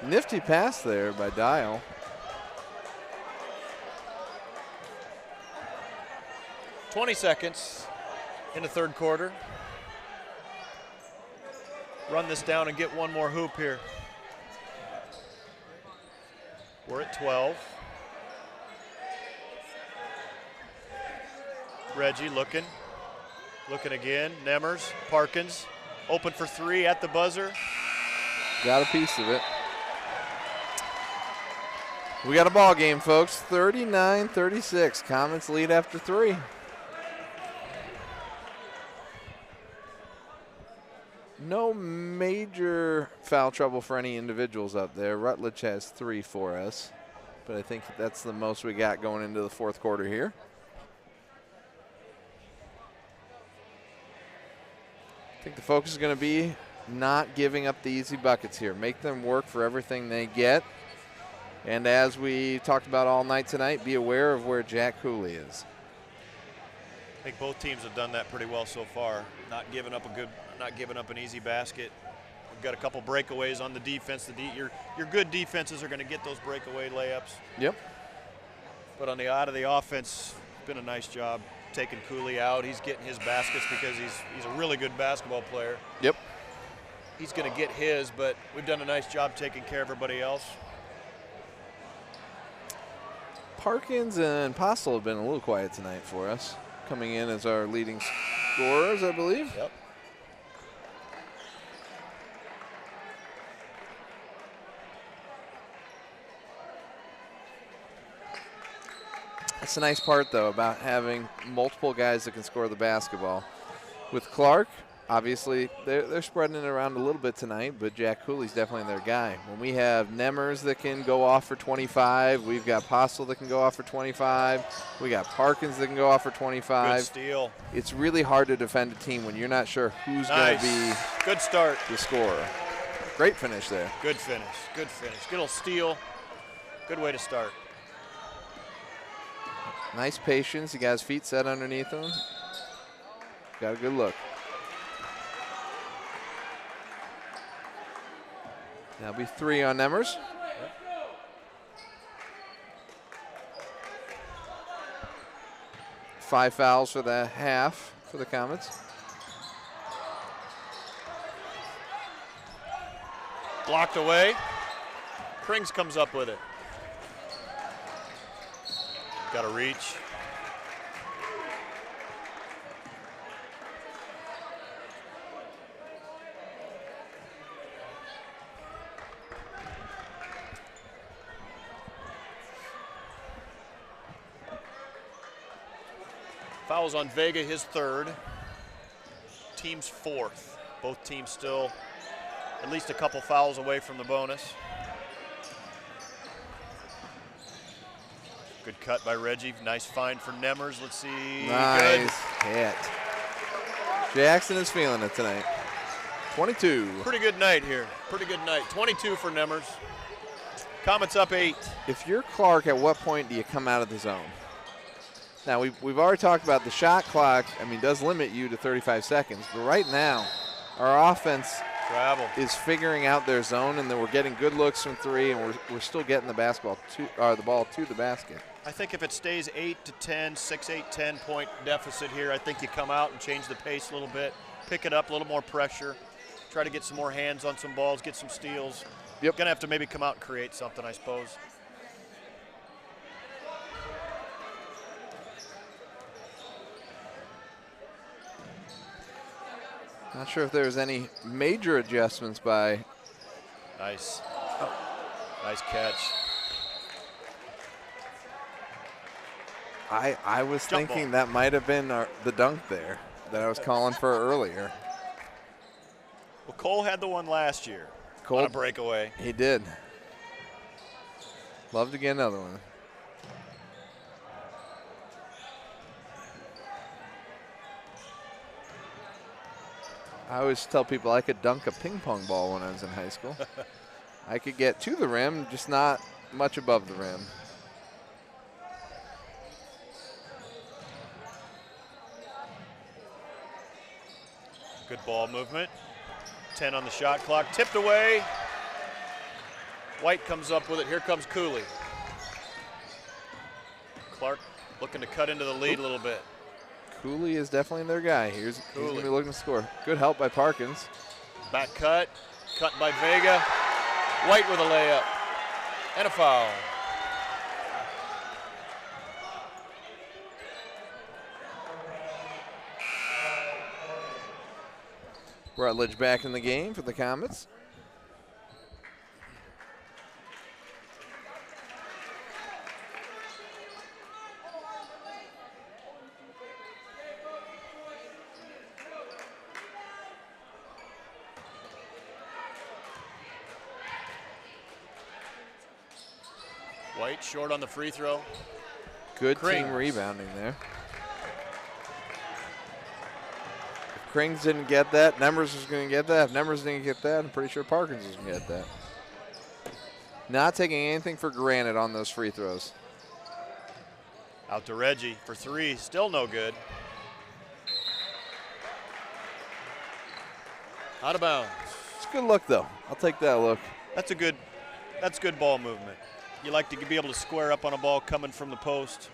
Nifty pass there by Dial. .20 seconds in the third quarter. Run this down and get one more hoop here. We're at 12. Reggie looking again. Nemers, Parkins, open for 3 at the buzzer. Got a piece of it. We got a ball game, folks. 39-36. Comets lead after 3. No major foul trouble for any individuals up there. Rutledge has 3 for us, but I think that's the most we got going into the fourth quarter here. I think the focus is going to be not giving up the easy buckets here. Make them work for everything they get. And as we talked about all night tonight, be aware of where Jack Cooley is. I think both teams have done that pretty well so far. Not giving up an easy basket. We've got a couple breakaways on the defense. Your good defenses are going to get those breakaway layups. Yep. But on the out of the offense, it's been a nice job taking Cooley out. He's getting his baskets because he's a really good basketball player. Yep. He's going to get his, but we've done a nice job taking care of everybody else. Parkins and Postel have been a little quiet tonight for us, coming in as our leading scorers, I believe. Yep. That's the nice part, though, about having multiple guys that can score the basketball. With Clarke, obviously, they're spreading it around a little bit tonight, but Jack Cooley's definitely their guy. When we have Nemers that can go off for 25, we've got Postel that can go off for 25, we got Parkins that can go off for 25. Good steal. It's really hard to defend a team when you're not sure who's going to be good start. the scorer. Great finish there. Good finish. Good finish. Good little steal. Good way to start. Nice patience. He got his feet set underneath him. Got a good look. That'll be 3 on Nemers. Five fouls for the half for the Comets. Blocked away. Krings comes up with it. Got to reach. Fouls on Vega, his third. Team's fourth. Both teams still at least a couple fouls away from the bonus. Good cut by Reggie. Nice find for Nemers. Let's see. Nice hit. Jackson is feeling it tonight. 22. Pretty good night here. Pretty good night. 22 for Nemers. Comets up 8. If you're Clarke, at what point do you come out of the zone? Now, we've already talked about the shot clock. I mean, does limit you to 35 seconds. But right now, our offense is figuring out their zone, and then we're getting good looks from 3, and we're still getting the ball to the basket. I think if it stays 8 to 10, 6, 8, 10 point deficit here, I think you come out and change the pace a little bit, pick it up, a little more pressure, try to get some more hands on some balls, get some steals. Yep. Gonna have to maybe come out and create something, I suppose. Not sure if there's any major adjustments by. Nice. Nice catch. I was thinking that might have been the dunk there that I was calling for earlier. Well, Cole had the one last year. Cole, on a breakaway. He did. Love to get another one. I always tell people I could dunk a ping pong ball when I was in high school. I could get to the rim, just not much above the rim. Good ball movement. 10 on the shot clock. Tipped away. White comes up with it. Here comes Cooley. Clarke looking to cut into the lead a little bit. Cooley is definitely their guy. He's going to be looking to score. Good help by Parkins. Back cut. Cut by Vega. White with a layup. And a foul. Rutledge back in the game for the Comets. White short on the free throw. Good team rebounding there. If Krings didn't get that, Nemers was going to get that. If Nemers didn't get that, I'm pretty sure Parkins was going to get that. Not taking anything for granted on those free throws. Out to Reggie for 3, still no good. Out of bounds. It's a good look, though. I'll take that look. That's good ball movement. You like to be able to square up on a ball coming from the post.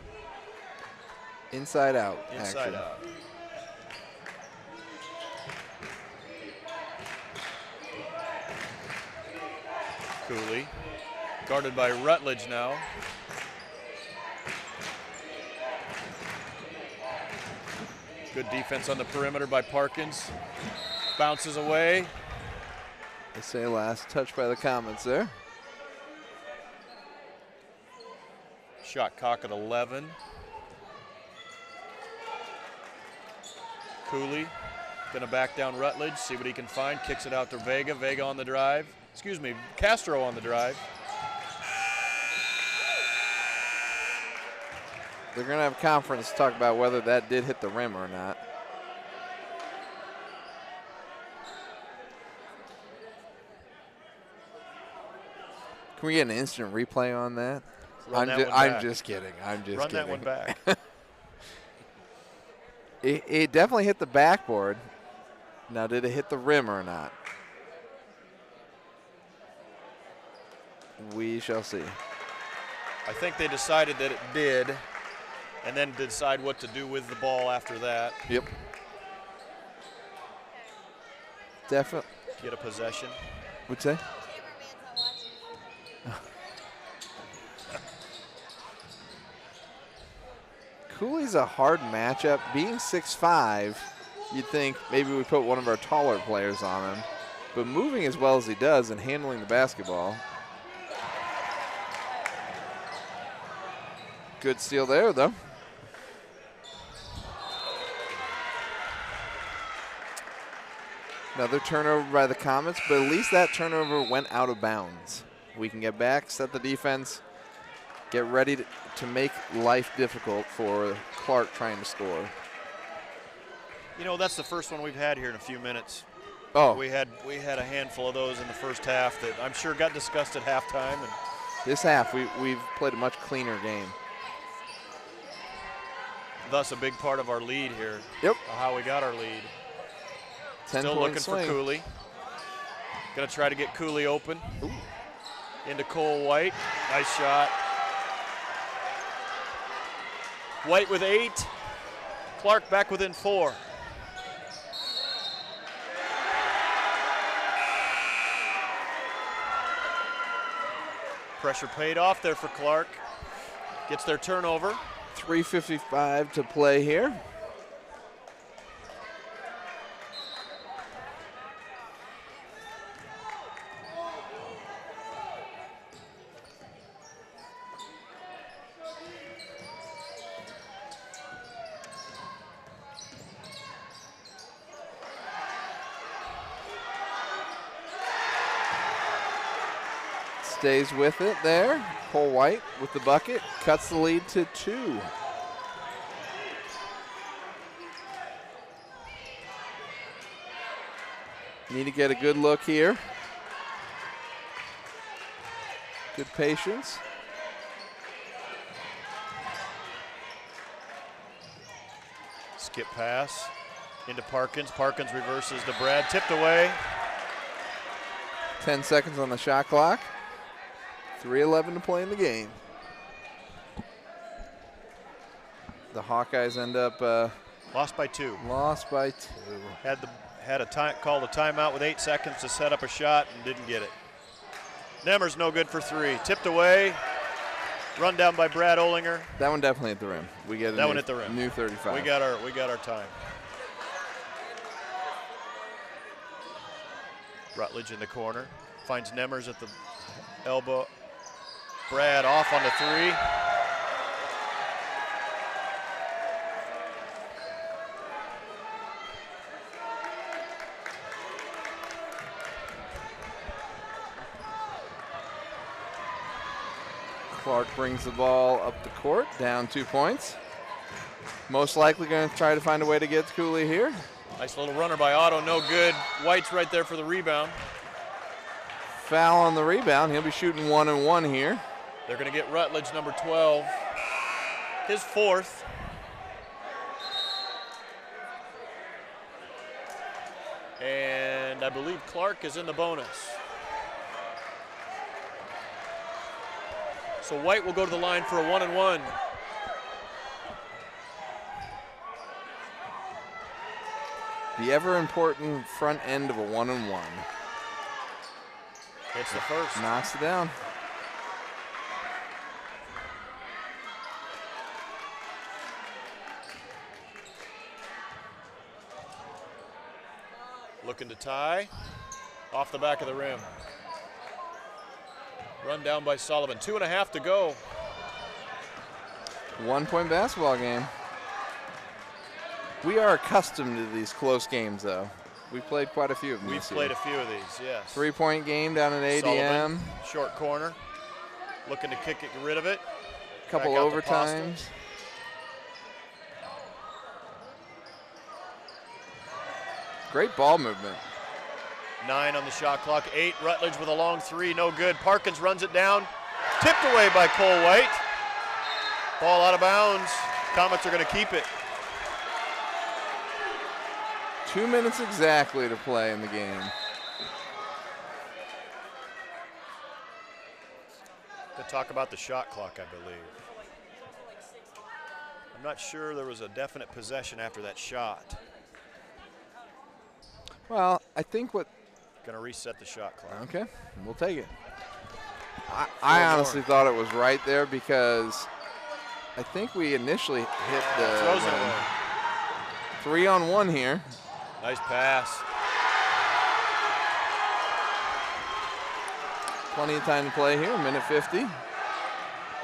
Inside out. Inside out. Cooley, guarded by Rutledge now. Good defense on the perimeter by Parkins. Bounces away. They say last touch by the Comets there. Shot clock at 11. Cooley gonna back down Rutledge, see what he can find. Kicks it out to Vega. Vega on the drive. Excuse me, Castro on the drive. They're gonna have a conference to talk about whether that did hit the rim or not. Can we get an instant replay on that? I'm just kidding. I'm just Run kidding. that one back. It definitely hit the backboard. Now, did it hit the rim or not? We shall see. I think they decided that it did, and then decide what to do with the ball after that. Yep. Definitely. Get a possession. What'd you say? Cooley's a hard matchup. Being 6'5", you'd think maybe we put one of our taller players on him. But moving as well as he does and handling the basketball. Good steal there, though. Another turnover by the Comets, but at least that turnover went out of bounds. We can get back, set the defense, get ready to make life difficult for Clarke trying to score. You know, that's the first one we've had here in a few minutes. Oh. We had a handful of those in the first half that I'm sure got discussed at halftime. And this half, we've played a much cleaner game. Thus a big part of our lead here. Yep. How we got our lead. Still looking for Cooley. Gonna try to get Cooley open. Ooh. Into Cole White. Nice shot. White with 8. Clarke back within 4. Pressure paid off there for Clarke. Gets their turnover. 3:55 to play here. Stays with it there. Cole White with the bucket, cuts the lead to 2. Need to get a good look here. Good patience. Skip pass into Parkins. Parkins reverses to Brad. Tipped away. 10 seconds on the shot clock. 3:11 to play in the game. The Hawkeyes end up lost by 2. Lost by 2. Called a timeout with 8 seconds to set up a shot and didn't get it. Nemmer's no good for 3. Tipped away. Run down by Brad Olinger. That one definitely hit the rim. We get that one hit the rim. New 35. We got our time. Rutledge in the corner. Finds Nemmers at the elbow. Brad off on the 3. Clarke brings the ball up the court, down 2 points. Most likely going to try to find a way to get to Cooley here. Nice little runner by Otto, no good. White's right there for the rebound. Foul on the rebound. He'll be shooting 1-and-1 here. They're going to get Rutledge, number 12. His 4th. And I believe Clarke is in the bonus. So White will go to the line for a 1-and-1. The ever-important front end of a 1-and-1. It's the first. Knocks it down. Looking to tie. Off the back of the rim. Run down by Sullivan. 2.5 to go. 1-point basketball game. We are accustomed to these close games, though. We've played quite a few of them. We've played a few of these, yes. 3-point game down at ADM. Sullivan, short corner. Looking to get rid of it. Couple overtimes. Great ball movement. 9 on the shot clock. 8, Rutledge with a long 3, no good. Parkins runs it down. Tipped away by Cole White. Ball out of bounds. Comets are going to keep it. 2 minutes exactly to play in the game. To talk about the shot clock, I believe. I'm not sure there was a definite possession after that shot. Well, I think what... Going to reset the shot clock. Okay, we'll take it. I honestly thought it was right there because I think we initially hit the 3-on-1 here. Nice pass. Plenty of time to play here, minute 50.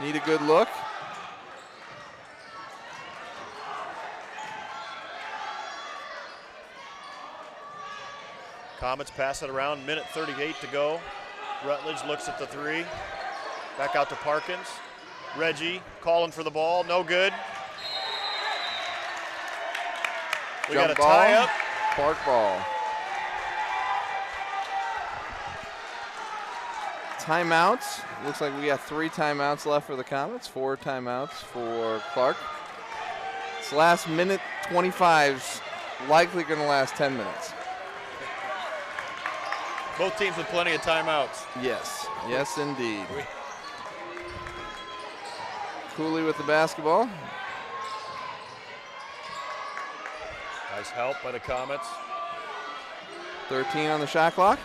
Need a good look. Comets pass it around, minute 38 to go. Rutledge looks at the 3. Back out to Parkins. Reggie calling for the ball, no good. We got a tie up. Park ball. Timeouts. Looks like we got 3 timeouts left for the Comets, 4 timeouts for Clarke. This last minute 25's likely going to last 10 minutes. Both teams with plenty of timeouts. Yes, yes indeed. Cooley with the basketball. Nice help by the Comets. 13 on the shot clock.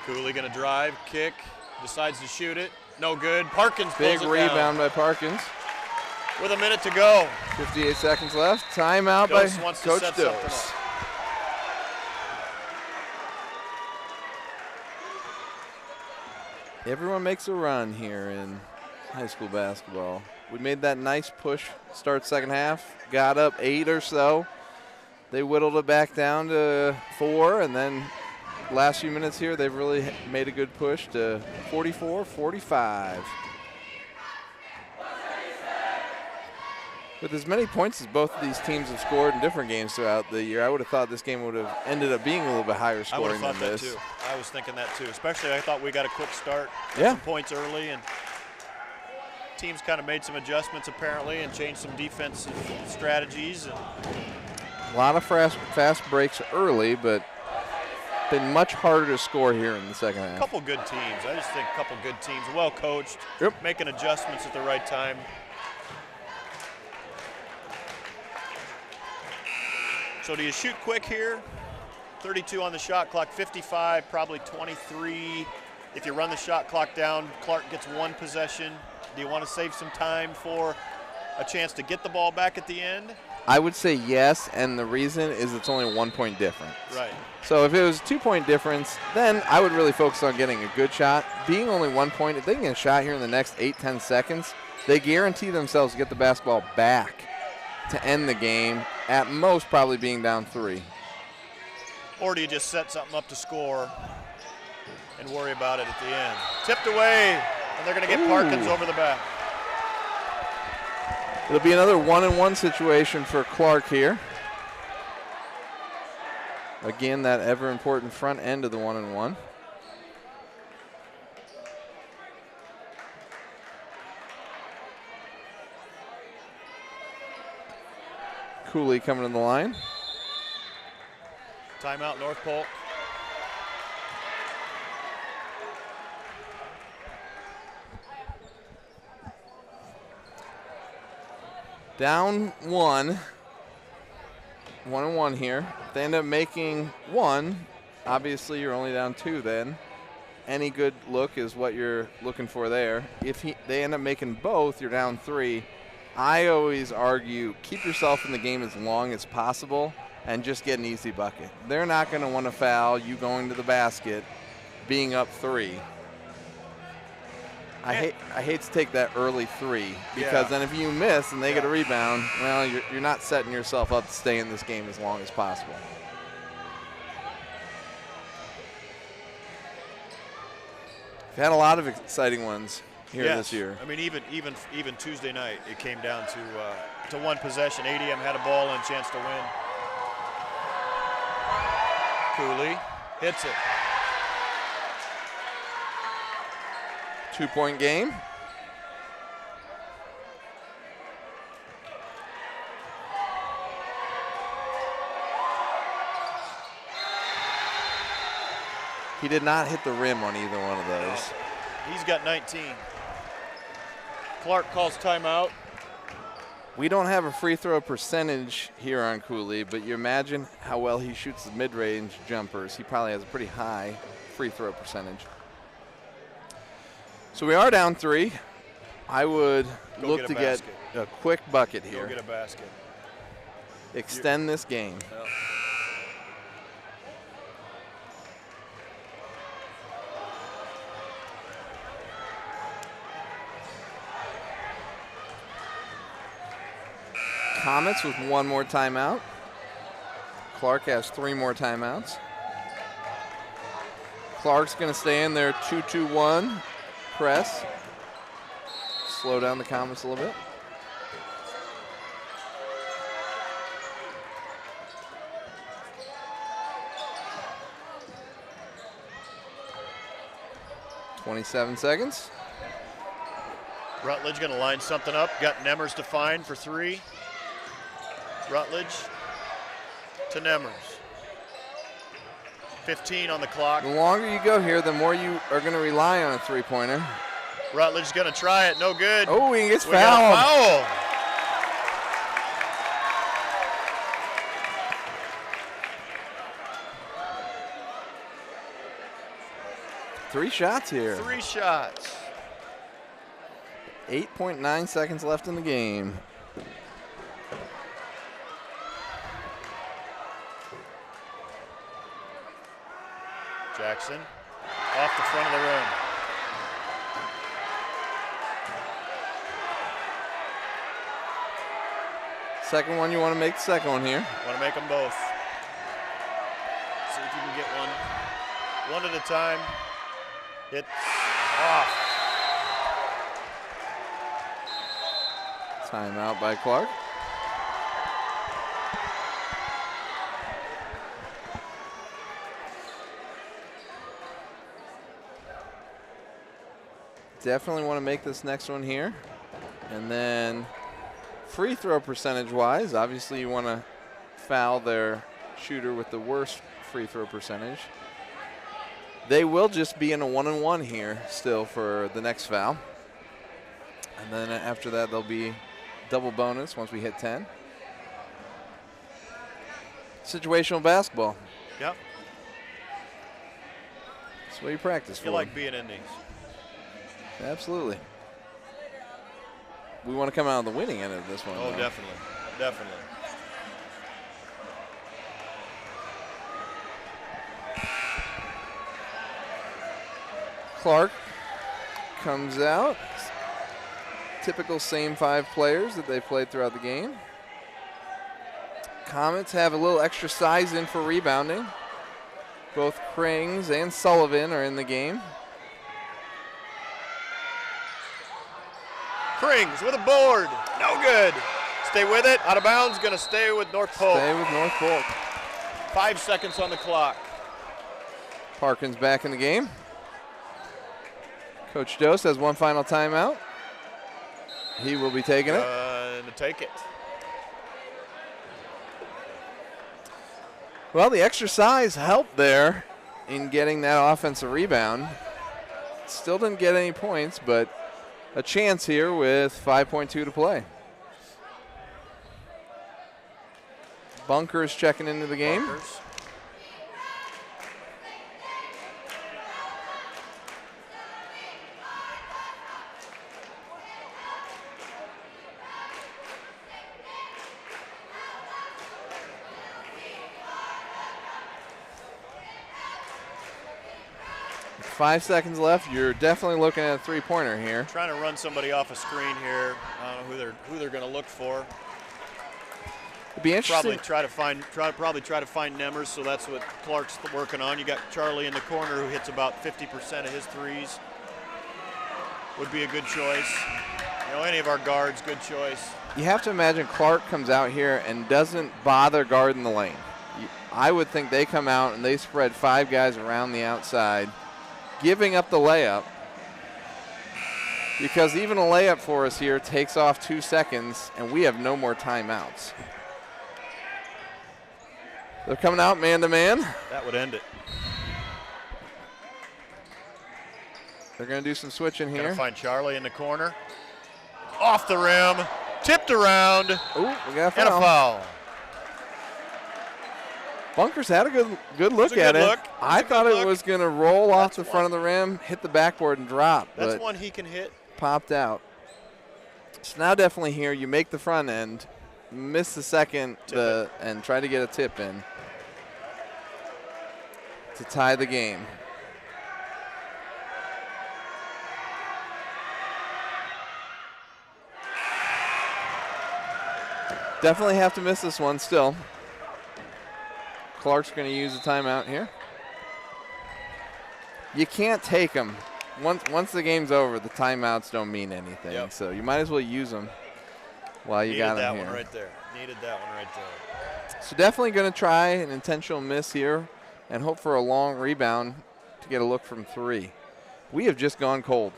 Cooley going to drive, kick, decides to shoot it. No good. Parkins big pulls it rebound down. by Parkins. With a minute to go. 58 seconds left. Timeout by Coach Dose. Everyone makes a run here in high school basketball. We made that nice push start second half, got up 8 or so. They whittled it back down to 4, and then last few minutes here, they've really made a good push to 44-45. With as many points as both of these teams have scored in different games throughout the year, I would have thought this game would have ended up being a little bit higher scoring than this. Too. I was thinking that too. Especially, I thought we got a quick start, some points early, and teams kind of made some adjustments apparently and changed some defensive strategies. And a lot of fast breaks early, but been much harder to score here in the second half. A couple good teams. I just think a couple good teams, well coached, making adjustments at the right time. So do you shoot quick here? 32 on the shot clock, 55, probably 23. If you run the shot clock down, Clarke gets 1 possession. Do you want to save some time for a chance to get the ball back at the end? I would say yes, and the reason is it's only a 1 point difference. Right. So if it was a 2 point difference, then I would really focus on getting a good shot. Being only 1 point, if they can get a shot here in the next 8-10 seconds, they guarantee themselves to get the basketball back to end the game, at most probably being down 3. Or do you just set something up to score and worry about it at the end? Tipped away, and they're going to get Parkins over the back. It'll be another 1-and-1 situation for Clarke here. Again, that ever important front end of the 1-and-1. Cooley coming to the line. Timeout, North Polk. Down 1. 1-and-1 here. If they end up making 1, obviously you're only down 2 then. Any good look is what you're looking for there. If they end up making both, you're down 3. I always argue, keep yourself in the game as long as possible and just get an easy bucket. They're not going to want to foul you going to the basket being up 3. I hate to take that early 3 because then if you miss and they get a rebound, well, you're not setting yourself up to stay in this game as long as possible. We've had a lot of exciting ones here this year. I mean, even Tuesday night, it came down to 1 possession. ADM had a ball and chance to win. Cooley Hits it. 2-point game. He did not hit the rim on either one of those. He's got 19. Clarke calls timeout. We don't have a free throw percentage here on Cooley, but you imagine how well he shoots the mid-range jumpers. He probably has a pretty high free throw percentage. So we are down 3. I would look to get a quick bucket here. Go get a basket. Extend this game. Yep. Comets with 1 more timeout. Clarke has 3 more timeouts. Clarke's going to stay in their 2-2-1 press. Slow down the Comets a little bit. .27 seconds. Rutledge going to line something up. Got Nemmers to find for 3. Rutledge to Nemmers. 15 on the clock. The longer you go here, the more you are going to rely on a three-pointer. Rutledge going to try it. No good. Oh, he gets We got a foul. 3 shots here. 3 shots. 8.9 seconds left in the game. Jackson off the front of the rim. Second one, you want to make the second one here. Want to make them both. See if you can get one. One at a time. It's off. Timeout by Clarke. Definitely want to make this next one here. And then free throw percentage wise, obviously you want to foul their shooter with the worst free throw percentage. They will just be in a 1-and-1 here still for the next foul. And then after that, they'll be double bonus once we hit 10. Situational basketball. Yep. That's what you practice for. You like being in these. Absolutely. We want to come out on the winning end of this one. Oh, though. definitely. Definitely. Clarke comes out. Typical same 5 players that they played throughout the game. Comets have a little extra size in for rebounding. Both Krings and Sullivan are in the game. Krings with a board. No good. Stay with it. Out of bounds. Going to stay with North Polk. Stay with North Polk. 5 seconds on the clock. Parkin's back in the game. Coach Dost has one final timeout. He will be taking it. To take it. Well, the extra size helped there in getting that offensive rebound. Still didn't get any points, but a chance here with 5.2 to play. Bunkers checking into the game. Bunkers. With 5 seconds left. You're definitely looking at a three-pointer here. Trying to run somebody off a screen here. I don't know who they're going to look for. It'd be interesting. Probably try to find Nemmers, so that's what Clarke's working on. You got Charlie in the corner who hits about 50% of his threes. Would be a good choice. You know, any of our guards, good choice. You have to imagine Clarke comes out here and doesn't bother guarding the lane. I would think they come out and they spread 5 guys around the outside, giving up the layup. Because even a layup for us here takes off 2 seconds, and we have no more timeouts. They're coming out man-to-man. That would end it. They're going to do some switching here. Gonna find Charlie in the corner. Off the rim. Tipped around. Ooh, we got a foul. And a foul. Bunkers had a good look at it. I thought it was going to roll off the front of the rim, hit the backboard, and drop. That's one he can hit. Popped out. So now definitely here, you make the front end, miss the second, and try to get a tip in to tie the game. Definitely have to miss this one still. Clarke's going to use a timeout here. You can't take them. Once the game's over, the timeouts don't mean anything. Yep. So you might as well use them while you got them here. Needed that one right there. Needed that one right there. So definitely going to try an intentional miss here and hope for a long rebound to get a look from 3. We have just gone cold.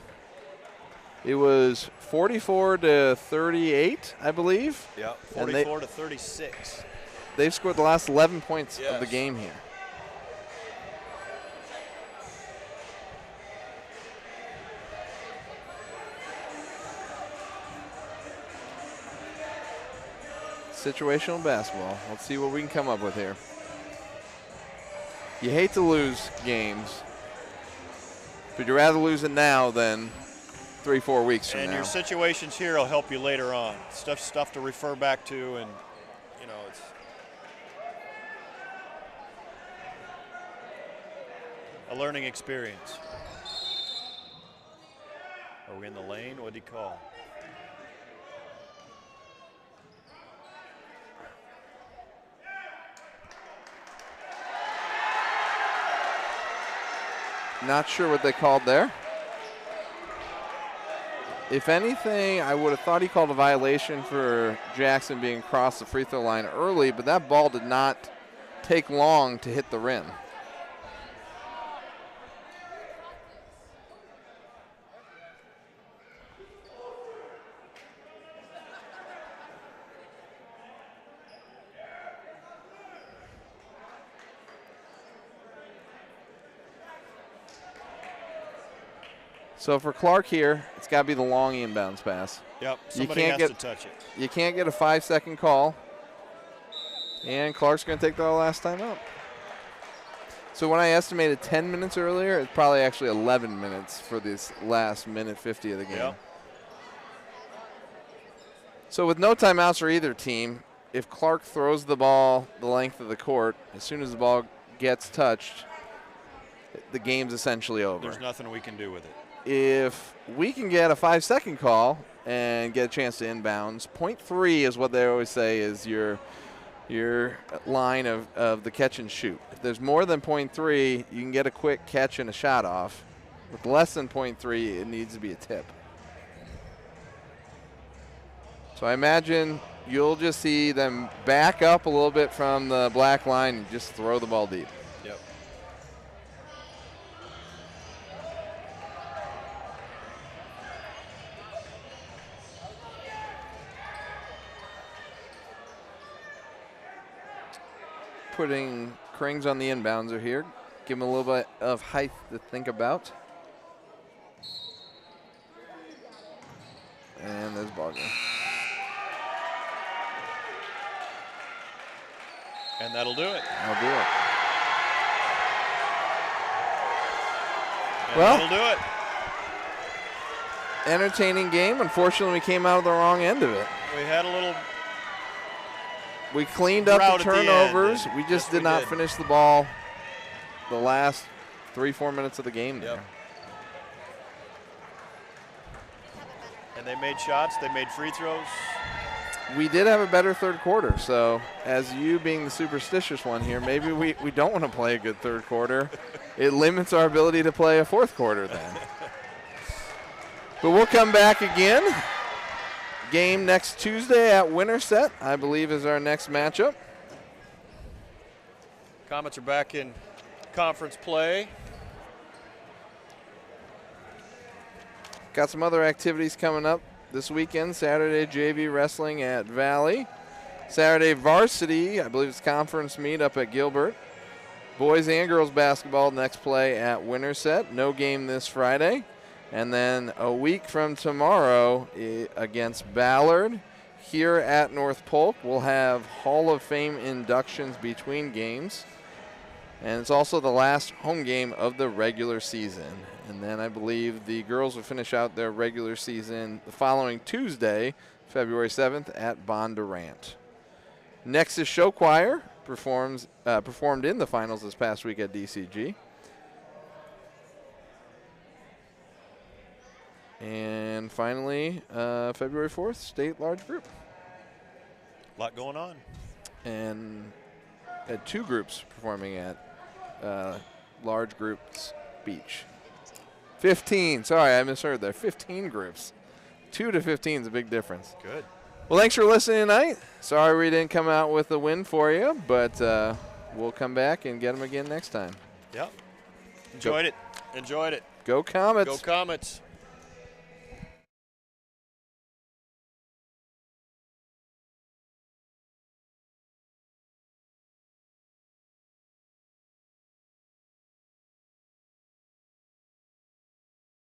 It was 44-38, I believe. Yeah, 44-36. They've scored the last 11 points of the game here. Situational basketball. Let's see what we can come up with here. You hate to lose games, but you'd rather lose it now than 3-4 weeks from now. And your situations here will help you later on. Stuff to refer back to, and you know it's. A learning experience. Are we in the lane? What'd he call? Not sure what they called there. If anything, I would have thought he called a violation for Jackson being across the free throw line early, but that ball did not take long to hit the rim. So for Clarke here, it's got to be the long inbounds pass. Yep, somebody has to touch it. You can't get a 5-second call. And Clarke's going to take the last time out. So when I estimated 10 minutes earlier, it's probably actually 11 minutes for this last minute 50 of the game. Yep. So with no timeouts for either team, if Clarke throws the ball the length of the court, as soon as the ball gets touched, the game's essentially over. There's nothing we can do with it. If we can get a 5-second call and get a chance to inbounds, 0.3 is what they always say is your line of the catch and shoot. If there's more than 0.3, you can get a quick catch and a shot off. With less than 0.3, it needs to be a tip. So I imagine you'll just see them back up a little bit from the black line and just throw the ball deep. Yep. Putting Krings on the inbounder here. Give him a little bit of height to think about. And there's ball game. And that'll do it. I'll do it. And well, that'll do it. Entertaining game. Unfortunately, we came out of the wrong end of it. We had a little. We cleaned up the turnovers. We just did not finish the ball the last 3-4 minutes of the game there. Yep. And they made shots. They made free throws. We did have a better third quarter. So as you being the superstitious one here, maybe we don't want to play a good third quarter. It limits our ability to play a fourth quarter then. But we'll come back again. Game next Tuesday at Winterset, I believe, is our next matchup. Comets are back in conference play. Got some other activities coming up this weekend. Saturday, JV wrestling at Valley. Saturday, varsity, I believe it's conference meet up at Gilbert. Boys and girls basketball next play at Winterset. No game this Friday. And then a week from tomorrow against Ballard here at North Polk, we'll have Hall of Fame inductions between games. And it's also the last home game of the regular season. And then I believe the girls will finish out their regular season the following Tuesday, February 7th at Bondurant. Next is Show Choir, performed in the finals this past week at DCG. And finally, February 4th, state large group. A lot going on. And had 2 groups performing at large groups beach. 15, sorry, I misheard there. 15 groups. 2 to 15 is a big difference. Good. Well, thanks for listening tonight. Sorry we didn't come out with a win for you, but we'll come back and get them again next time. Yep. Enjoyed it. Go Comets. Go Comets.